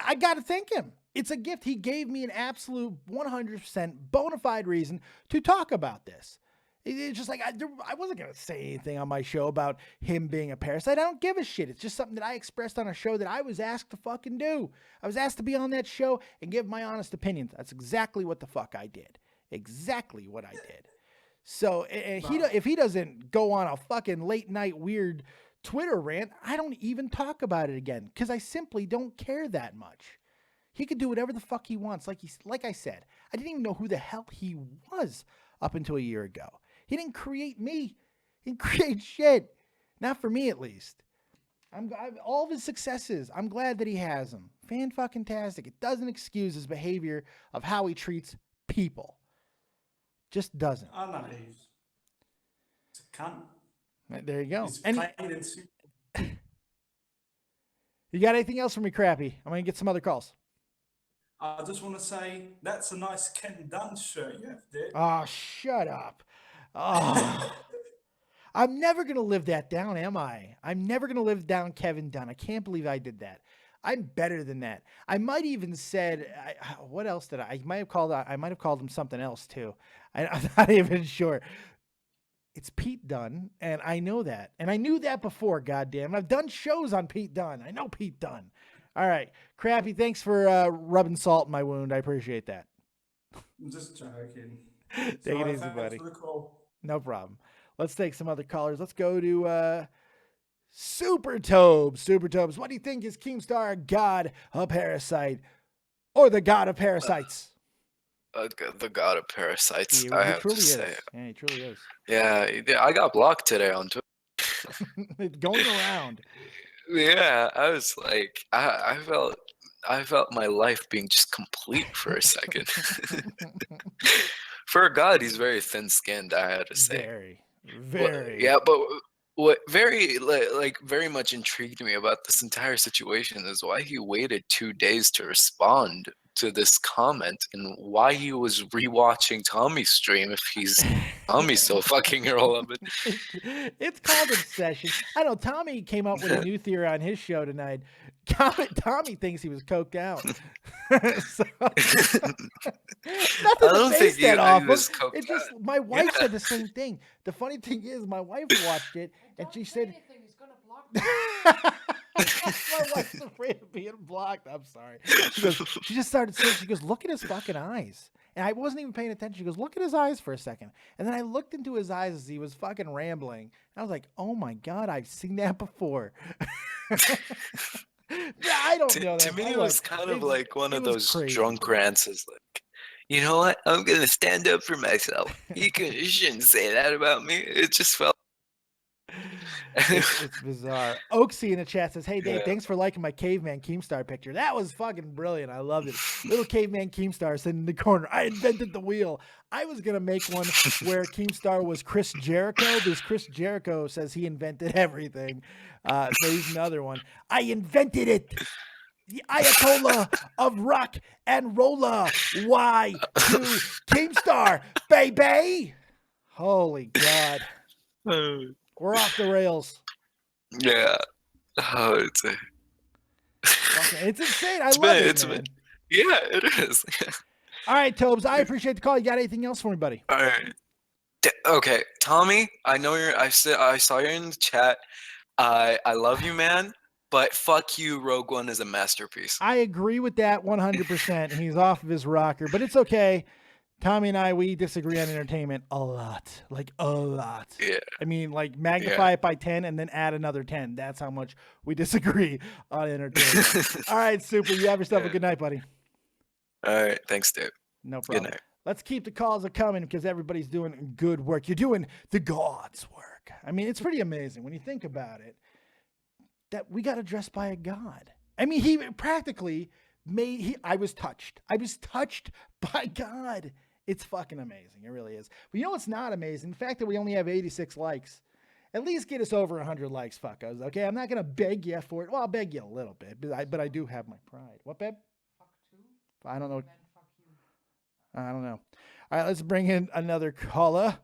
I got to thank him. It's a gift. He gave me an absolute 100% bona fide reason to talk about this. It's just like, I wasn't going to say anything on my show about him being a parasite. I don't give a shit. It's just something that I expressed on a show that I was asked to fucking do. I was asked to be on that show and give my honest opinions. That's exactly what the fuck I did. Exactly what I did. So if he doesn't go on a fucking late night weird Twitter rant, I don't even talk about it again because I simply don't care that much. He could do whatever the fuck he wants. Like I said, I didn't even know who the hell he was up until a year ago. He didn't create me. He didn't create shit. Not for me, at least. All of his successes, I'm glad that he has them. Fan-fucking-tastic. It doesn't excuse his behavior of how he treats people. Just doesn't. I know he's a cunt. There you go. He's plain and simple. You got anything else for me, Crappy? I'm going to get some other calls. I just want to say that's a nice Ken Dunn shirt you have there. Oh, shut up. Oh. I'm never going to live that down, am I? I'm never going to live down Kevin Dunn. I can't believe I did that. I'm better than that. I might even said, what else did I might have called him something else too. I'm not even sure. It's Pete Dunn, and I know that. And I knew that before, goddamn. I've done shows on Pete Dunn. I know Pete Dunn. All right. Crappy, thanks for rubbing salt in my wound. I appreciate that. I'm just joking. Take it easy, buddy. For the call. No problem. Let's take some other callers. Let's go to Super Tobes. Super Tobes, what do you think? Is Keemstar a god, a parasite, or the god of parasites? The god of parasites, He I have to truly say. is. Yeah, he truly is. Yeah, I got blocked today on Twitter. It's going around. Yeah, I was like, I felt my life being just complete for a second. For a god, he's very thin-skinned, I had to say. Very. Yeah, but what very much intrigued me about this entire situation is why he waited 2 days to respond to this comment, and why he was rewatching Tommy's stream if Tommy's so fucking irrelevant. It's called obsession. I know Tommy came up with a new theory on his show tonight. Tommy thinks he was coked out. So, I don't think he was coked It's just out. my wife said the same thing. The funny thing is, my wife watched it and she said, my wife's afraid of being blocked. I'm sorry. She just started saying, she goes, look at his fucking eyes. And I wasn't even paying attention. She goes, look at his eyes for a second. And then I looked into his eyes as he was fucking rambling. And I was like, oh my God, I've seen that before. I don't know that. To me, it was kind of like one of those crazy. drunk rants. Is like, you know what? I'm gonna stand up for myself. You shouldn't say that about me. It just felt. It's bizarre. Oaksy in the chat says, hey Dave, thanks for liking my caveman Keemstar picture. That was fucking brilliant. I loved it. Little caveman Keemstar sitting in the corner. I invented the wheel. I was gonna make one where Keemstar was Chris Jericho, because Chris Jericho says he invented everything. So he's another one. I invented it. The Ayatollah of rock and rolla. Y to Keemstar, baby. Holy God. We're off the rails. Yeah. Oh, It's insane. I love it, man. Yeah, it is. All right, Tobes, I appreciate the call. You got anything else for me, buddy? All right. Okay, Tommy, I know I saw you in the chat. I love you, man, but fuck you, Rogue One is a masterpiece. I agree with that 100%. He's off of his rocker, but it's okay. Tommy and I, we disagree on entertainment a lot. Like, a lot. Yeah. I mean, like, magnify it by 10 and then add another 10. That's how much we disagree on entertainment. All right, Super. You have yourself a good night, buddy. All right. Thanks, Dave. No problem. Good night. Let's keep the calls coming because everybody's doing good work. You're doing the God's work. I mean, it's pretty amazing when you think about it that we got addressed by a God. I mean, he practically I was touched. I was touched by God. It's fucking amazing. It really is. But you know what's not amazing? The fact that we only have 86 likes. At least get us over 100 likes, fuckers. Okay, I'm not going to beg you for it. Well, I'll beg you a little bit, but I do have my pride. What, babe? Fuck too? I don't know. I don't know. All right, let's bring in another caller.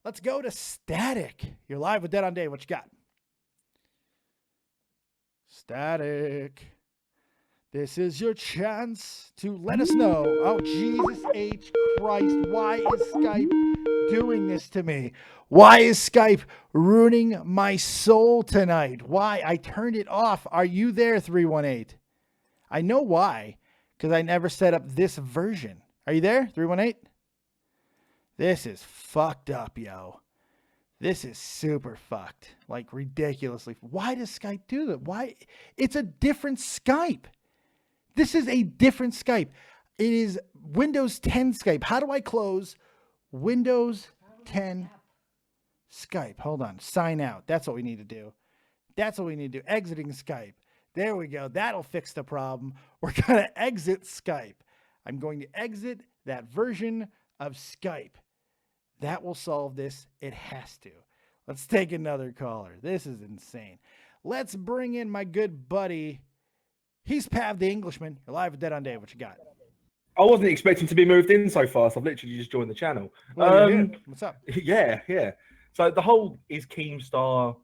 Let's go to Static. You're live with Dead on Dave. What you got? Static. This is your chance to let us know. Oh, Jesus H. Christ. Why is Skype doing this to me? Why is Skype ruining my soul tonight? Why? I turned it off. Are you there, 318? I know why. Because I never set up this version. Are you there, 318? This is fucked up, yo. This is super fucked. Like, ridiculously. Why does Skype do that? Why? It's a different Skype. This is a different Skype. It is Windows 10 Skype. How do I close Windows 10 Skype? Hold on. Sign out. That's what we need to do. That's what we need to do. Exiting Skype. There we go. That'll fix the problem. We're going to exit Skype. I'm going to exit that version of Skype. That will solve this. It has to. Let's take another caller. This is insane. Let's bring in my good buddy. He's Pav the Englishman. You're live with Dead on Dave. What you got? I wasn't expecting to be moved in so fast. I've literally just joined the channel. Well, you're here. What's up? Yeah. So the whole is Keemstar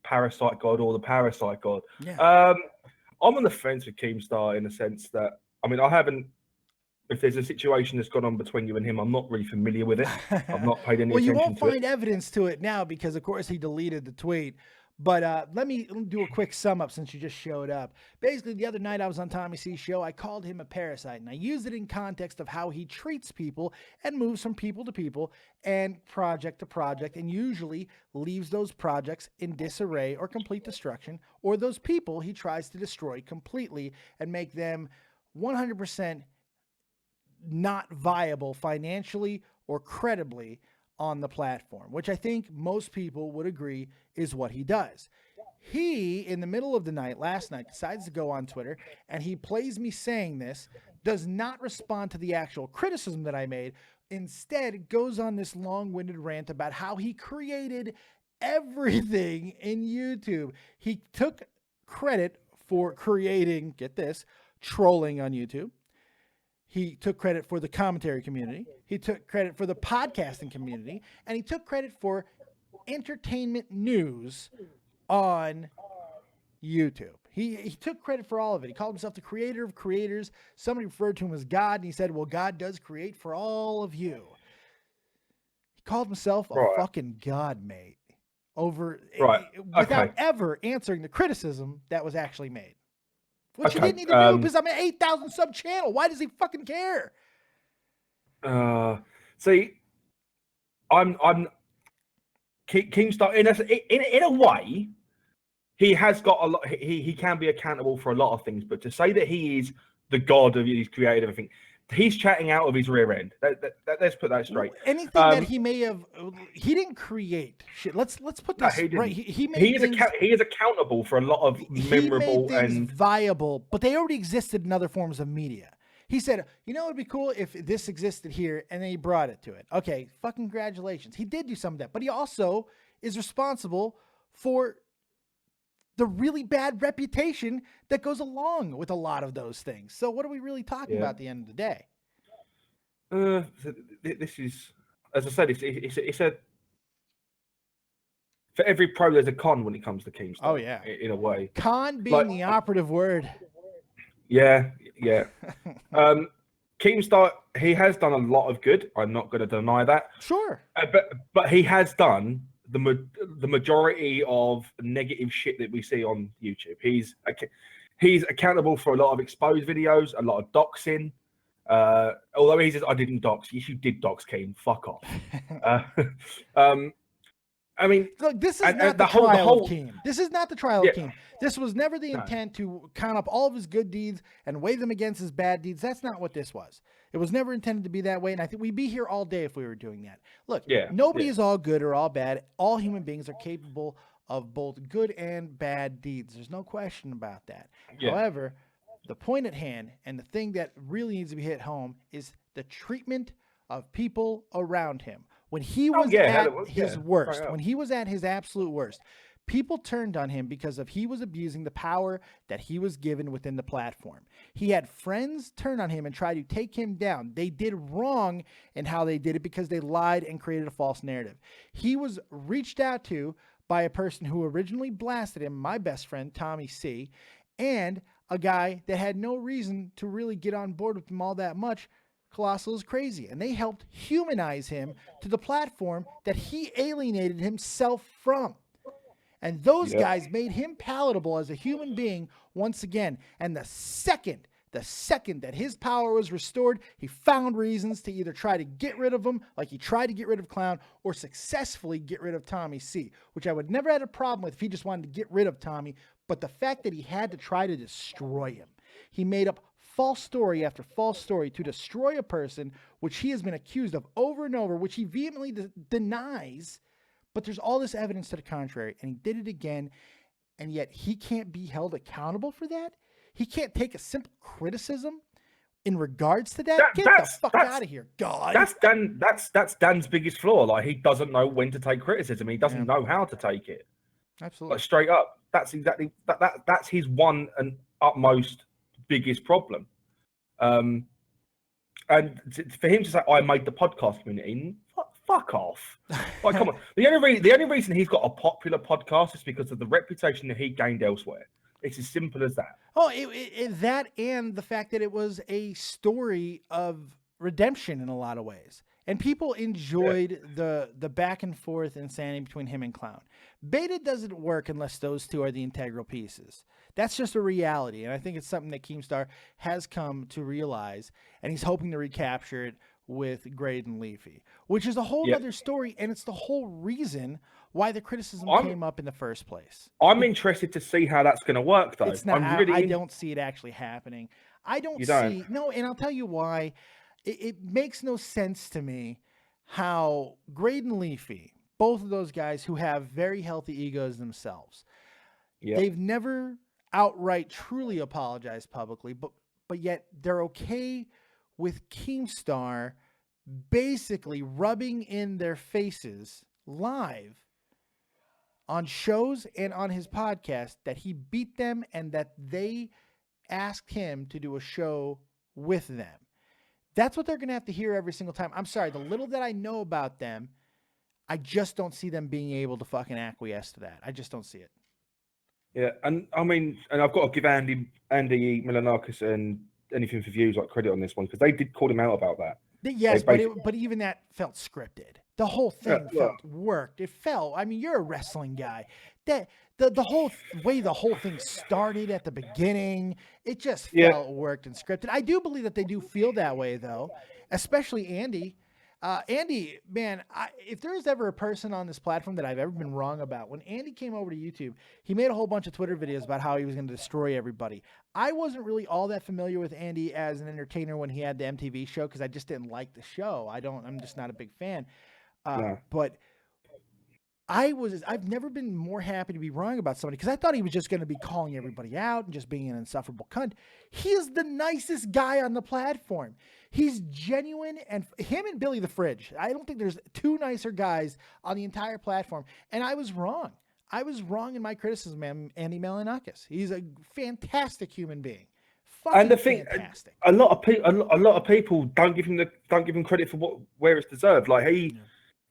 Parasite God or the Parasite God. Yeah. I'm on the fence with Keemstar in the sense that, I mean, I haven't, if there's a situation that's gone on between you and him, I'm not really familiar with it. I've not paid any attention to it. Well, you won't find evidence to it now because, of course, he deleted the tweet. But let me do a quick sum up since you just showed up. Basically, the other night I was on Tommy C's show. I called him a parasite, and I used it in context of how he treats people and moves from people to people and project to project, and usually leaves those projects in disarray or complete destruction, or those people he tries to destroy completely and make them 100% not viable financially or credibly on the platform, which I think most people would agree is what he does. He, in the middle of the night, last night, decides to go on Twitter, and he plays me saying this, does not respond to the actual criticism that I made, instead goes on this long-winded rant about how he created everything in YouTube. He took credit for creating, get this, trolling on YouTube. He took credit for the commentary community. He took credit for the podcasting community. And he took credit for entertainment news on YouTube. He took credit for all of it. He called himself the creator of creators. Somebody referred to him as God, and he said, well, God does create for all of you. He called himself a fucking god, mate, without ever answering the criticism that was actually made. Which you didn't need to do because I'm an 8,000 sub channel. Why does he fucking care? See, I'm Keemstar in a way. He has got a lot. He can be accountable for a lot of things, but to say that he is the god of his creative everything, he's chatting out of his rear end. Let's put that straight. Anything that he may have, he didn't create shit. Let's put this right. He is accountable for a lot of memorable and viable, but they already existed in other forms of media. He said, you know, it'd be cool if this existed here, and then he brought it to it. Okay, fucking congratulations. He did do some of that, but he also is responsible for the really bad reputation that goes along with a lot of those things. So what are we really talking about at the end of the day? This is, as I said, it's a for every pro there's a con when it comes to Keemstar. Oh yeah, in a way. Con being the operative word. Yeah. Keemstar, he has done a lot of good. I'm not going to deny that. Sure. But he has done the majority of negative shit that we see on YouTube. He's accountable for a lot of exposed videos, a lot of doxing. Although he says, I didn't dox. Yes, you did dox, Keem. Fuck off. I mean, look, this is not the trial of Keem. This is not the trial of Keem. This was never the intent to count up all of his good deeds and weigh them against his bad deeds. That's not what this was. It was never intended to be that way, and I think we'd be here all day if we were doing that. Look, nobody is all good or all bad. All human beings are capable of both good and bad deeds. There's no question about that. However, the point at hand and the thing that really needs to be hit home is the treatment of people around him. When he was at his worst, when he was at his absolute worst, people turned on him because he was abusing the power that he was given within the platform. He had friends turn on him and try to take him down. They did wrong in how they did it because they lied and created a false narrative. He was reached out to by a person who originally blasted him, my best friend, Tommy C, and a guy that had no reason to really get on board with him all that much, ColossalisCrazy, and they helped humanize him to the platform that he alienated himself from. And those guys made him palatable as a human being once again. And the second that his power was restored, he found reasons to either try to get rid of him, like he tried to get rid of Clown, or successfully get rid of Tommy C, which I would never had a problem with if he just wanted to get rid of Tommy. But the fact that he had to try to destroy him, he made up false story after false story to destroy a person which he has been accused of over and over, which he vehemently denies, but there's all this evidence to the contrary, and he did it again, and yet he can't be held accountable for that? He can't take a simple criticism in regards to that? Get the fuck out of here, God. That's Dan's biggest flaw. Like, he doesn't know when to take criticism. He doesn't know how to take it. Absolutely. Like, straight up. That's exactly that's his one and utmost biggest problem. And for him to say, I made the podcast community, fuck off. Like, come on. The only reason he's got a popular podcast is because of the reputation that he gained elsewhere. It's as simple as that. Oh, that and the fact that it was a story of redemption in a lot of ways. And people enjoyed the back and forth insanity between him and Clown. Beta doesn't work unless those two are the integral pieces. That's just a reality. And I think it's something that Keemstar has come to realize. And he's hoping to recapture it with Graydon Leafy, which is a whole other story. And it's the whole reason why the criticism came up in the first place. I'm interested to see how that's going to work, though. It's not, I don't see it actually happening. I don't see... No, and I'll tell you why. It makes no sense to me how Graydon Leafy, both of those guys who have very healthy egos themselves, they've never outright truly apologized publicly, but yet they're okay with Keemstar basically rubbing in their faces live on shows and on his podcast that he beat them and that they asked him to do a show with them. That's what they're going to have to hear every single time. I'm sorry, the little that I know about them, I just don't see them being able to fucking acquiesce to that. I just don't see it. Yeah, and I mean, and I've got to give Andy Milanakis and Anything for Views like credit on this one because they did call him out about that. Yes, but even that felt scripted. The whole thing felt worked. It felt. I mean, you're a wrestling guy. That the whole way the whole thing started at the beginning, it just felt worked and scripted. I do believe that they do feel that way though, especially Andy. Andy, man, if there's ever a person on this platform that I've ever been wrong about, when Andy came over to YouTube, he made a whole bunch of Twitter videos about how he was going to destroy everybody. I wasn't really all that familiar with Andy as an entertainer when he had the MTV show because I just didn't like the show. I'm just not a big fan. But I've never been more happy to be wrong about somebody because I thought he was just going to be calling everybody out and just being an insufferable cunt. He is the nicest guy on the platform. He's genuine, and him and Billy the Fridge. I don't think there's two nicer guys on the entire platform. And I was wrong. I was wrong in my criticism of Andy Milanakis. He's a fantastic human being. And the thing, fantastic. A lot of people don't give him credit for where it's deserved. Like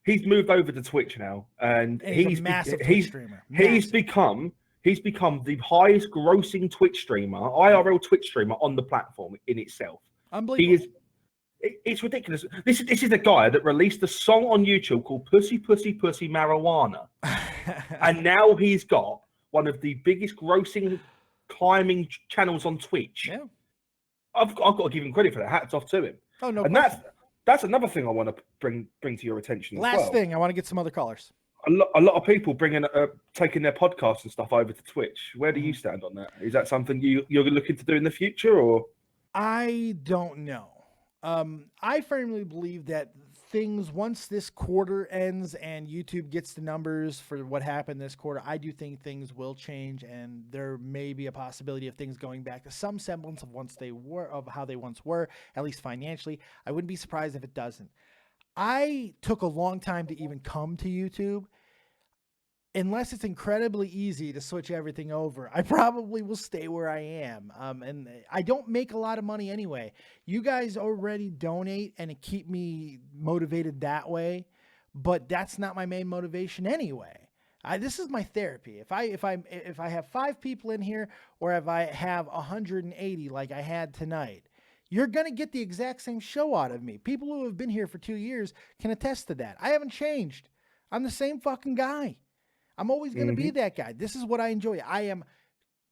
he's moved over to Twitch now, and he's a massive Twitch streamer. He's become the highest grossing Twitch streamer, IRL Twitch streamer on the platform in itself. Unbelievable. It's ridiculous. This is the guy that released a song on YouTube called Pussy Pussy Pussy Marijuana. And now he's got one of the biggest grossing climbing channels on Twitch. Yeah. I've got to give him credit for that. Hats off to him. Oh no. And that's another thing I want to bring to your attention. Last thing, I want to get some other callers. A lot of people taking their podcasts and stuff over to Twitch. Where do you stand on that? Is that something you're looking to do in the future, or? I don't know. I firmly believe that once this quarter ends and YouTube gets the numbers for what happened this quarter, I do think things will change, and there may be a possibility of things going back to some semblance of how they once were, at least financially. I wouldn't be surprised if it doesn't. I took a long time to even come to YouTube. Unless it's incredibly easy to switch everything over, I probably will stay where I am. And I don't make a lot of money anyway. You guys already donate and it keep me motivated that way, but that's not my main motivation anyway. This is my therapy. If I have 5 people in here, or if I have 180 like I had tonight, you're going to get the exact same show out of me. People who have been here for 2 years can attest to that. I haven't changed. I'm the same fucking guy. I'm always going to be that guy. This is what I enjoy. I am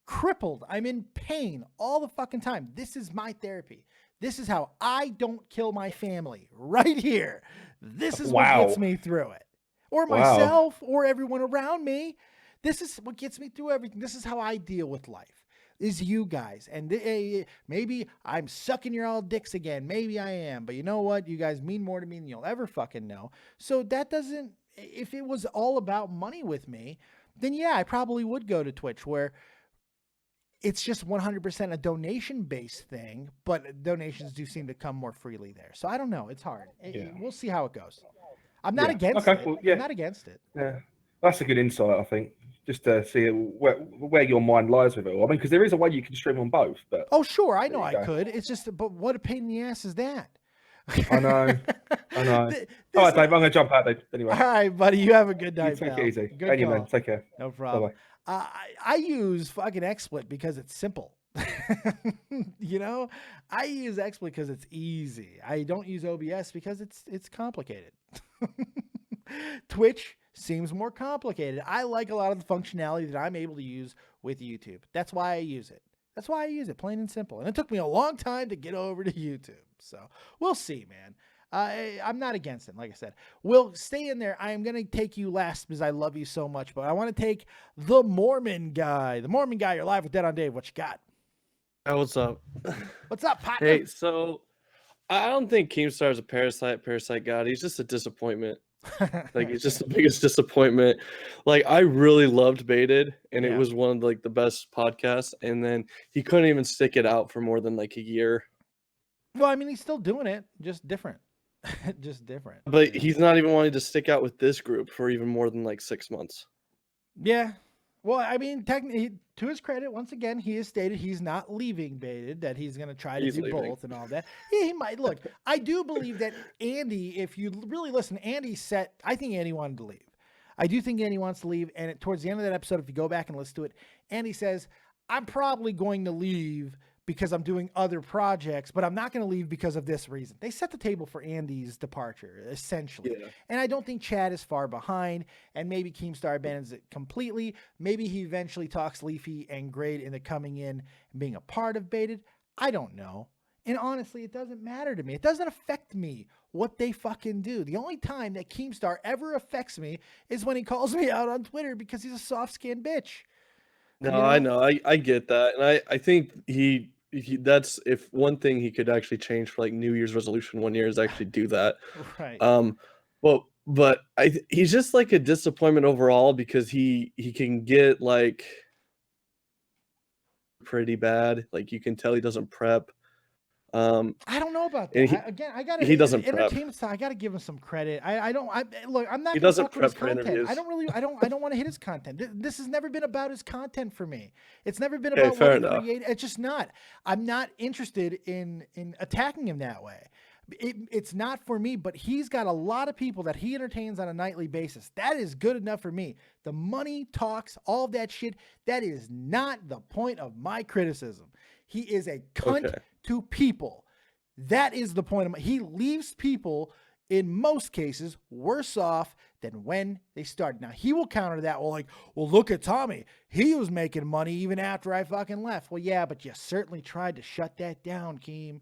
crippled. I'm in pain all the fucking time. This is my therapy. This is how I don't kill my family right here. This is what gets me through it. Or myself or everyone around me. This is what gets me through everything. This is how I deal with life. Is you guys. And maybe I'm sucking your all dicks again. Maybe I am. But you know what? You guys mean more to me than you'll ever fucking know. So that doesn't... If it was all about money with me, then yeah, I probably would go to Twitch, where it's just 100% a donation-based thing, but donations do seem to come more freely there. So I don't know. It's hard. We'll see how it goes. I'm not against it. Well, I'm not against it. Yeah, that's a good insight, I think, just to see where your mind lies with it. I mean, because there is a way you can stream on both. But oh, sure, I know I could. It's just, but what a pain in the ass is that? I know. I know. Th- All right, this- Dave, I'm going to jump out, Dave. Anyway, All right, buddy. You have a good you night, take pal. it easy. Good And you, call. man. Take care. No problem. Bye-bye. I use fucking XSplit because it's simple. You know, I use XSplit because it's easy. I don't use OBS because it's complicated. Twitch seems more complicated. I like a lot of the functionality that I'm able to use with YouTube. That's why I use it. That's why I use it, plain and simple. And it took me a long time to get over to YouTube. So we'll see, man. I'm not against it. Like I said, we'll stay in there. I am going to take you last because I love you so much, but I want to take the Mormon guy. The Mormon guy, you're live with Dead on Dave. What you got? Hey, what's up? What's up, partner? Hey, so I don't think Keemstar is a parasite god. He's just a disappointment. Like, he's just the biggest disappointment. Like, I really loved Baited, and it was one of like the best podcasts, and then he couldn't even stick it out for more than like a year. Well, I mean, he's still doing it, just different. Just different. But he's not even wanting to stick out with this group for even more than like 6 months. Yeah. Well, I mean, technically, to his credit, once again, he has stated he's not leaving Baited, that he's going to try to do both and all that. Yeah, he might. Look, I do believe that Andy, if you really listen, I think Andy wanted to leave. I do think Andy wants to leave. And towards the end of that episode, if you go back and listen to it, Andy says, I'm probably going to leave because I'm doing other projects, but I'm not going to leave because of this reason. They set the table for Andy's departure, essentially. Yeah. And I don't think Chad is far behind, and maybe Keemstar abandons it completely. Maybe he eventually talks Leafy and Grade into coming in and being a part of Baited. I don't know. And honestly, it doesn't matter to me. It doesn't affect me what they fucking do. The only time that Keemstar ever affects me is when he calls me out on Twitter because he's a soft-skinned bitch. No, you know? I know. I get that. And I think that's if one thing he could actually change for like New Year's resolution 1 year is actually do that. Right. But he's just like a disappointment overall because he can get like pretty bad. Like you can tell he doesn't prep. I don't know about that. He doesn't prep. I gotta give him some credit. Look, I'm not. He doesn't prep for for interviews. I don't want to hit his content. This has never been about his content for me. It's never been about what he created. It's just not. I'm not interested in attacking him that way. It's not for me, but he's got a lot of people that he entertains on a nightly basis. That is good enough for me. The money talks, all of that shit. That is not the point of my criticism. He is a cunt to people. That is the point of he leaves people in most cases worse off than when they started. Now he will counter that. Well, look at Tommy. He was making money even after I fucking left. Well, yeah, but you certainly tried to shut that down, Keem.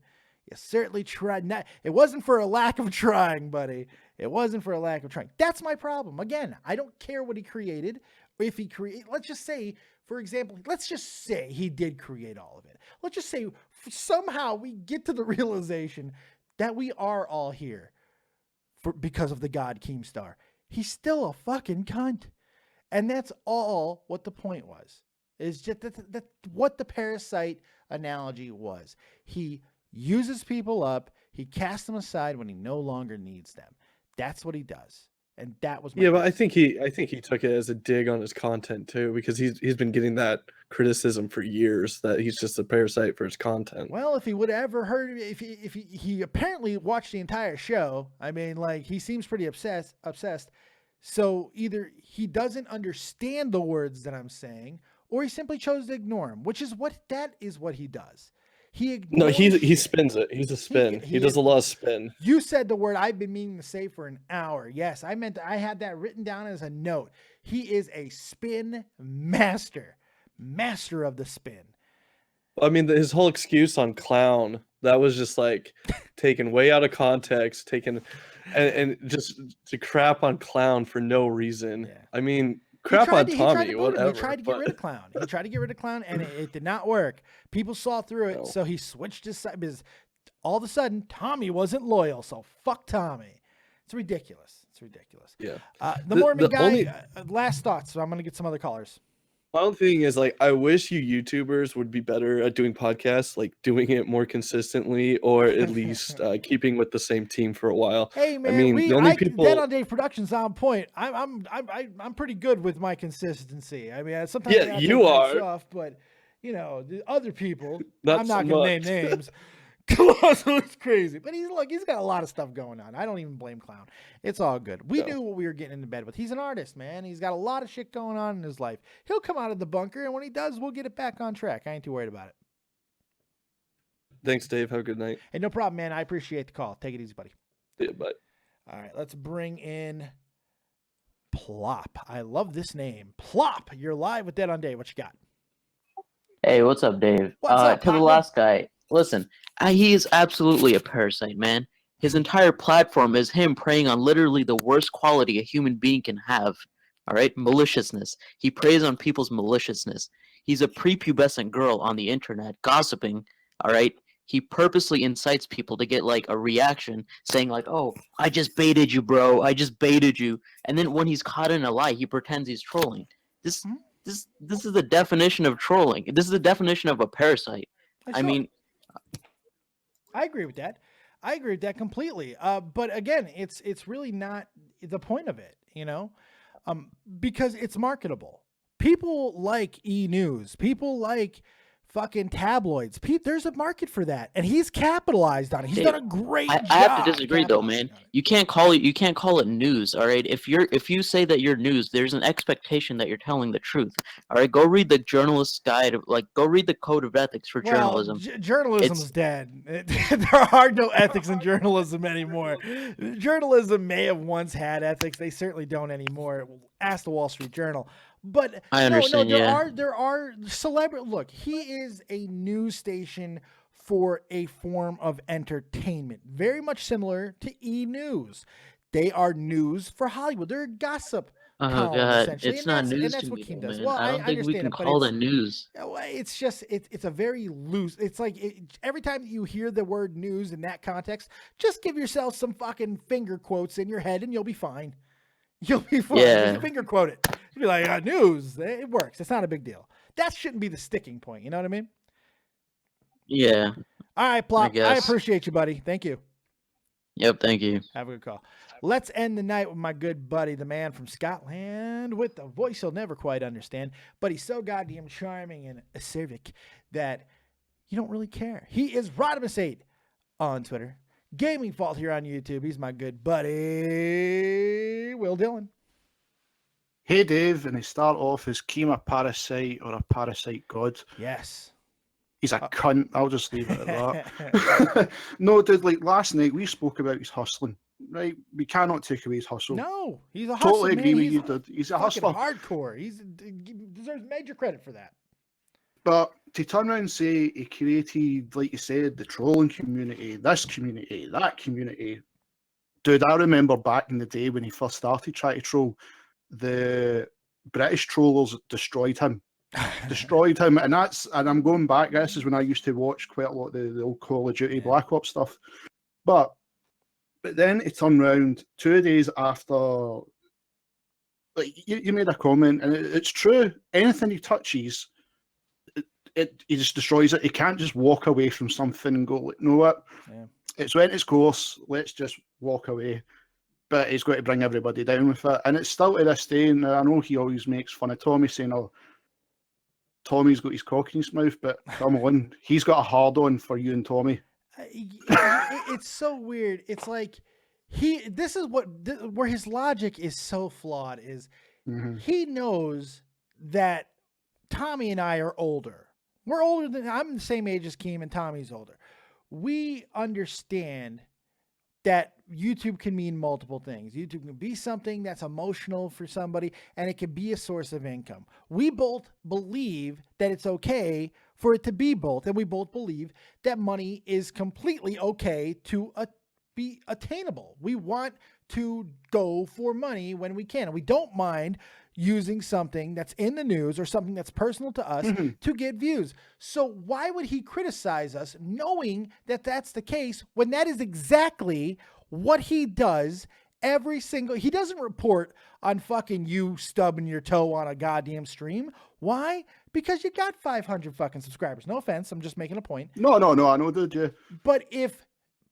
You certainly tried. It wasn't for a lack of trying, buddy. It wasn't for a lack of trying. That's my problem. Again, I don't care what he created. If he let's just say, for example, let's just say he did create all of it. Let's just say somehow we get to the realization that we are all here because of the god Keemstar. He's still a fucking cunt. And that's all what the point was. Is just that what the Parasite analogy was. He uses people up. He casts them aside when he no longer needs them. That's what he does. And that was but I think he took it as a dig on his content too, because he's been getting that criticism for years that he's just a parasite for his content. Well, if he would have ever heard, if he apparently watched the entire show, I mean, like he seems pretty obsessed. So either he doesn't understand the words that I'm saying, or he simply chose to ignore him, which is what he does. He spins it. He's a spin. He does a lot of spin. You said the word I've been meaning to say for an hour. Yes, I had that written down as a note. He is a spin master of the spin. I mean, his whole excuse on clown, that was just like taken way out of context, and just to crap on clown for no reason. Yeah. I mean, crap on Tommy, whatever. He tried to get rid of clown. He tried to get rid of clown, and it did not work. People saw through it, so he switched his side because all of a sudden Tommy wasn't loyal. So fuck Tommy. It's ridiculous. Yeah. The Mormon guy. Last thoughts. So I'm gonna get some other callers. My only thing is, like, I wish you YouTubers would be better at doing podcasts, like doing it more consistently, or at least keeping with the same team for a while. Hey man, I mean, the only people Dead on Dave Productions on point. I'm pretty good with my consistency. I mean, sometimes you are off, but you know, the other people. Not I'm not so gonna much. name names. ColossalisCrazy. But he's got a lot of stuff going on. I don't even blame Clown. It's all good. We knew what we were getting into bed with. He's an artist, man. He's got a lot of shit going on in his life. He'll come out of the bunker, and when he does, we'll get it back on track. I ain't too worried about it. Thanks, Dave. Have a good night. Hey, no problem, man. I appreciate the call. Take it easy, buddy. Yeah, bye. All right, let's bring in Plop. I love this name. Plop, you're live with Dead on Day. What you got? Hey, what's up, Dave? What's up, to the partner? last guy, listen, he is absolutely a parasite, man. His entire platform is him preying on literally the worst quality a human being can have. All right, maliciousness. He preys on people's maliciousness. He's a prepubescent girl on the internet gossiping. All right, he purposely incites people to get like a reaction, saying like, "Oh, I just baited you, bro. I just baited you." And then when he's caught in a lie, he pretends he's trolling. This is the definition of trolling. This is the definition of a parasite. I mean, I agree with that. I agree with that completely. But again, it's really not the point of it, you know, because it's marketable. People like e-news. People like fucking tabloids. There's a market for that, and he's capitalized on it. He's done a great job. I have to disagree though, man. You can't call it news, all right? If you say that you're news, there's an expectation that you're telling the truth. All right, go read the journalist's guide, go read the code of ethics for journalism. Journalism's dead. There are no ethics in journalism anymore. Journalism may have once had ethics. They certainly don't anymore. Ask the Wall Street Journal. But I understand, there are celebrity. Look, he is a news station for a form of entertainment, very much similar to E! News. They are news for Hollywood. They're a gossip. Oh God, it's not news to me, man. Well, I don't think we can call that news. It's just it's a very loose. It's like every time you hear the word news in that context, just give yourself some fucking finger quotes in your head, and you'll be fine. You'll be fine. Yeah. Just finger quote it. You'll be like, news. It works. It's not a big deal. That shouldn't be the sticking point. You know what I mean? Yeah. All right, Plop. I appreciate you, buddy. Thank you. Yep, thank you. Have a good call. Let's end the night with my good buddy, the man from Scotland, with the voice you'll never quite understand, but he's so goddamn charming and acerbic that you don't really care. He is Rodimus8 on Twitter. Gaming Fault here on YouTube. He's my good buddy, Will Dillon. Hey, Dave, and he start off as Keem a parasite or a parasite god. Yes. He's a cunt. I'll just leave it at that. No, dude, like last night we spoke about his hustling, right? We cannot take away his hustle. No, he's a hustler. Totally agree with you, dude. He's a hustler. Hardcore. He deserves major credit for that. But to turn around and say he created, like you said, the trolling community, this community, that community. Dude, I remember back in the day when he first started trying to troll, the British trollers destroyed him. And I'm going back, this is when I used to watch quite a lot of the old Call of Duty Black Ops stuff. But then he turned around 2 days after, like you made a comment, and it's true. Anything he touches, he just destroys it. He can't just walk away from something and go, like, know what? Yeah. It's went its course. Let's just walk away. But he's got to bring everybody down with it. And it's still to this day, and I know he always makes fun of Tommy, saying, "Oh, Tommy's got his cock in his mouth," but come on, he's got a hard-on for you and Tommy. It's so weird. It's like this is where his logic is so flawed is he knows that Tommy and I are older. We're older than I'm the same age as Keem, and Tommy's older. We understand that YouTube can mean multiple things. YouTube can be something that's emotional for somebody, and it can be a source of income. We both believe that it's okay for it to be both, and we both believe that money is completely okay to be attainable. We want to go for money when we can, and we don't mind using something that's in the news or something that's personal to us to get views. So why would he criticize us knowing that that's the case when that is exactly what he does every single... He doesn't report on fucking you stubbing your toe on a goddamn stream. Why? Because you got 500 fucking subscribers. No offense, I'm just making a point. No, I know, dude, yeah. But if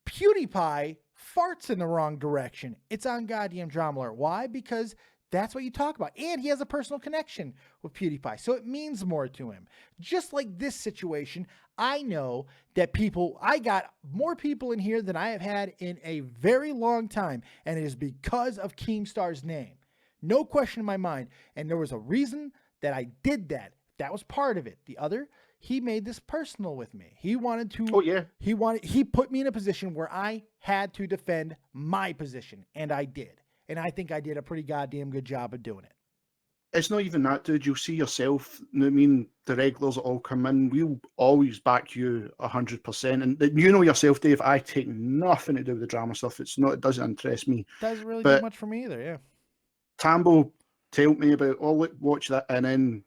PewDiePie farts in the wrong direction, it's on goddamn Drama Alert. Why? Because That's what you talk about. And he has a personal connection with PewDiePie, so it means more to him. Just like this situation, I know that I got more people in here than I have had in a very long time, and it is because of Keemstar's name. No question in my mind. And there was a reason that I did that. That was part of it. The other, he made this personal with me. He wanted to. Oh, yeah. He put me in a position where I had to defend my position, and I did. And I think I did a pretty goddamn good job of doing it. It's not even that, dude. You'll see yourself. You know what I mean? The regulars that all come in, we'll always back you 100%. And you know yourself, Dave, I take nothing to do with the drama stuff. It doesn't interest me. Doesn't really do much for me either, yeah. Tambo told me about, oh, look, watch that. And then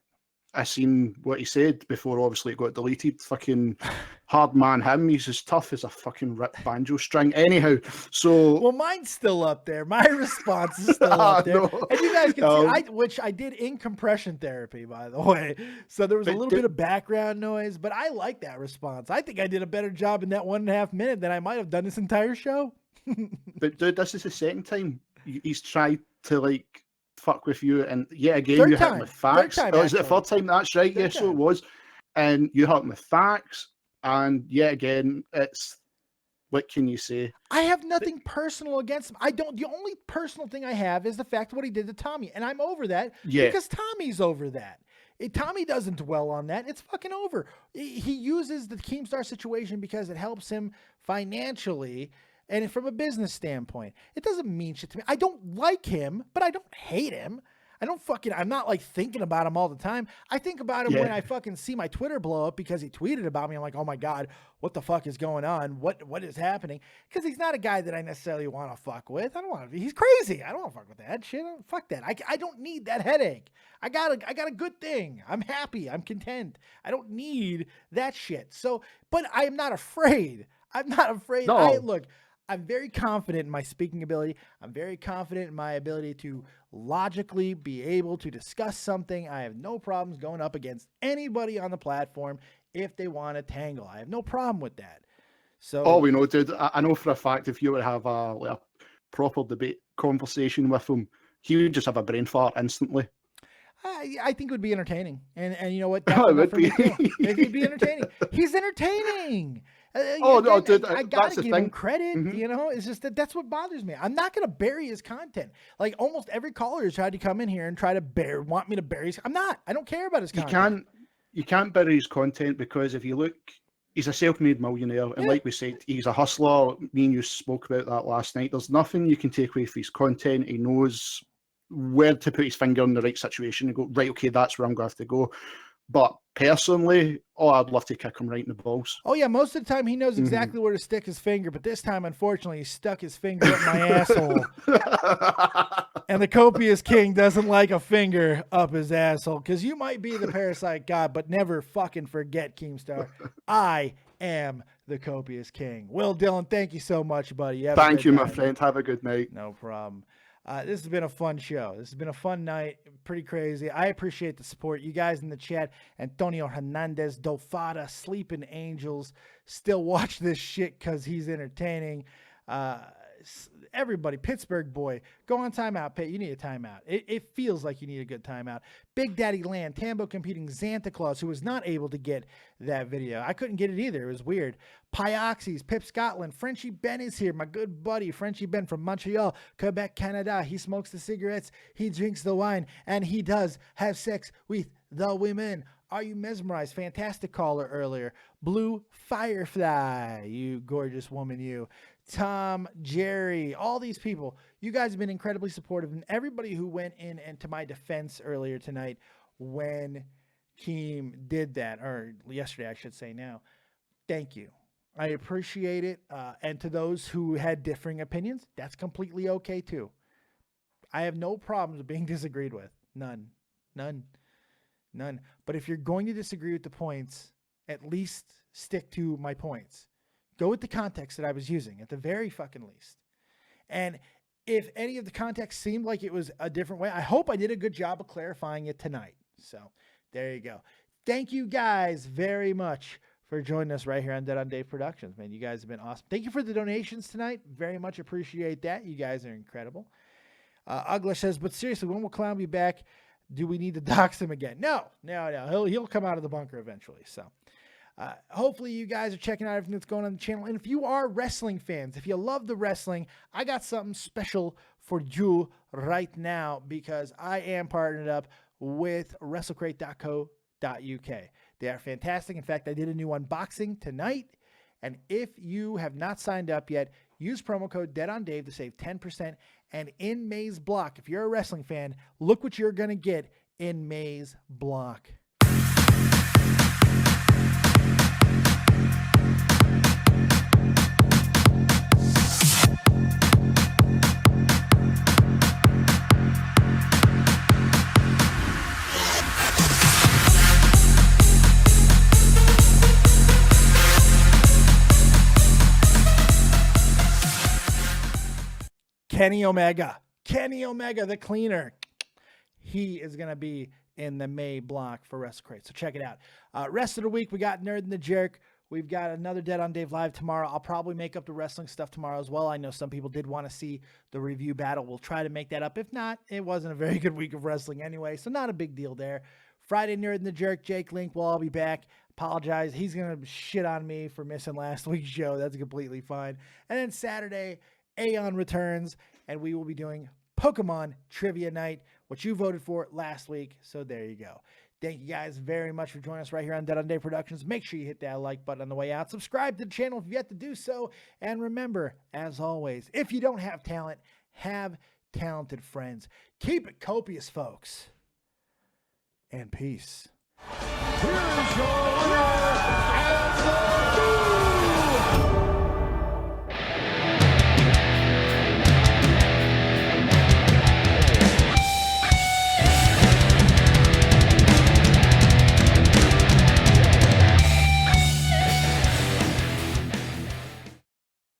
I seen what he said before, obviously it got deleted. Fucking hard man him. He's as tough as a fucking ripped banjo string. Anyhow, so... Well, mine's still up there. My response is still up there. No. And you guys can see, which I did in compression therapy, by the way. So there was a little bit of background noise, but I like that response. I think I did a better job in that 1.5 minutes than I might have done this entire show. But dude, this is the second time he's tried to, like, fuck with you, and yet again you hit him with facts. Oh, is it the third time? That's right. Yes, so it was. And you hit him with facts, and yet again, it's what can you say? I have nothing personal against him. The only personal thing I have is the fact of what he did to Tommy, and I'm over that because Tommy's over that. Tommy doesn't dwell on that. It's fucking over. He uses the Keemstar situation because it helps him financially. And from a business standpoint, it doesn't mean shit to me. I don't like him, but I don't hate him. I'm not like thinking about him all the time. I think about him when I fucking see my Twitter blow up because he tweeted about me. I'm like, oh my God, what the fuck is going on? What is happening? Because he's not a guy that I necessarily want to fuck with. He's crazy. I don't want to fuck with that shit. Fuck that. I don't need that headache. I got a good thing. I'm happy. I'm content. I don't need that shit. So, but I am not afraid. I'm not afraid. No. I'm very confident in my speaking ability. I'm very confident in my ability to logically be able to discuss something. I have no problems going up against anybody on the platform if they want to tangle. I have no problem with that. So, oh, we know, dude. I know for a fact if you were to have a proper debate conversation with him, he would just have a brain fart instantly. I think it would be entertaining, and you know what? It would be. It would be entertaining. He's entertaining. No, dude, I gotta give him credit. Mm-hmm. You know, it's just that's what bothers me. I'm not gonna bury his content. Like almost every caller has tried to come in here and try to want me to bury his. I'm not. I don't care about his content. You can't bury his content because if you look, he's a self-made millionaire, and like we said, he's a hustler. Me and you spoke about that last night. There's nothing you can take away from his content. He knows where to put his finger in the right situation and go, right, okay, that's where I'm going to have to go. But personally, I'd love to kick him right in the balls. Oh, yeah, most of the time he knows exactly where to stick his finger, but this time, unfortunately, he stuck his finger up my asshole. And the Copious King doesn't like a finger up his asshole, because you might be the Parasite God, but never fucking forget, Keemstar, I am the Copious King. Will Dillon, thank you so much, buddy. Thank you, my friend. Have a good night. No problem. This has been a fun show. This has been a fun night. Pretty crazy. I appreciate the support. You guys in the chat. Antonio Hernandez, Dofada, Sleeping Angels. Still watch this shit because he's entertaining. Everybody, Pittsburgh boy, go on timeout, Pitt. You need a timeout. It feels like you need a good timeout. Big Daddy Land, Tambo competing Santa Claus, who was not able to get that video. I couldn't get it either. It was weird. Pyoxys, Pip Scotland, Frenchie Ben is here. My good buddy, Frenchie Ben from Montreal, Quebec, Canada. He smokes the cigarettes, he drinks the wine, and he does have sex with the women. Are you mesmerized? Fantastic caller earlier. Blue Firefly, you gorgeous woman, you. Tom, Jerry, all these people, you guys have been incredibly supportive, and everybody who went in and to my defense earlier tonight when Keem did that, or yesterday I should say now, thank you. I appreciate it, and to those who had differing opinions, that's completely okay too. I have no problems being disagreed with. None. But if you're going to disagree with the points, at least stick to my points. Go with the context that I was using at the very fucking least. And if any of the context seemed like it was a different way, I hope I did a good job of clarifying it tonight. So there you go. Thank you guys very much for joining us right here on Dead on Dave Productions. Man, you guys have been awesome. Thank you for the donations tonight. Very much appreciate that. You guys are incredible. Uglish says, but seriously, when will Clown be back? Do we need to dox him again? No. He'll come out of the bunker eventually. So hopefully you guys are checking out everything that's going on the channel. And if you are wrestling fans, if you love the wrestling, I got something special for you right now because I am partnered up with WrestleCrate.co.uk. They are fantastic. In fact, I did a new unboxing tonight. And if you have not signed up yet, use promo code DeadOnDave to save 10%. And in May's Block, if you're a wrestling fan, look what you're going to get in May's Block. Kenny Omega, the cleaner. He is going to be in the May block for WrestleCrate. So check it out. Rest of the week, we got Nerd and the Jerk. We've got another Dead on Dave live tomorrow. I'll probably make up the wrestling stuff tomorrow as well. I know some people did want to see the review battle. We'll try to make that up. If not, it wasn't a very good week of wrestling anyway, so not a big deal there. Friday, Nerd and the Jerk, Jake Link will all be back. Apologize. He's going to shit on me for missing last week's show. That's completely fine. And then Saturday, Aeon returns, and we will be doing Pokemon Trivia Night, which you voted for last week. So there you go. Thank you guys very much for joining us right here on Dead on Day Productions. Make sure you hit that like button on the way out. Subscribe to the channel if you've yet to do so. And remember, as always, if you don't have talent, have talented friends. Keep it copious, folks. And peace. Here's your winner,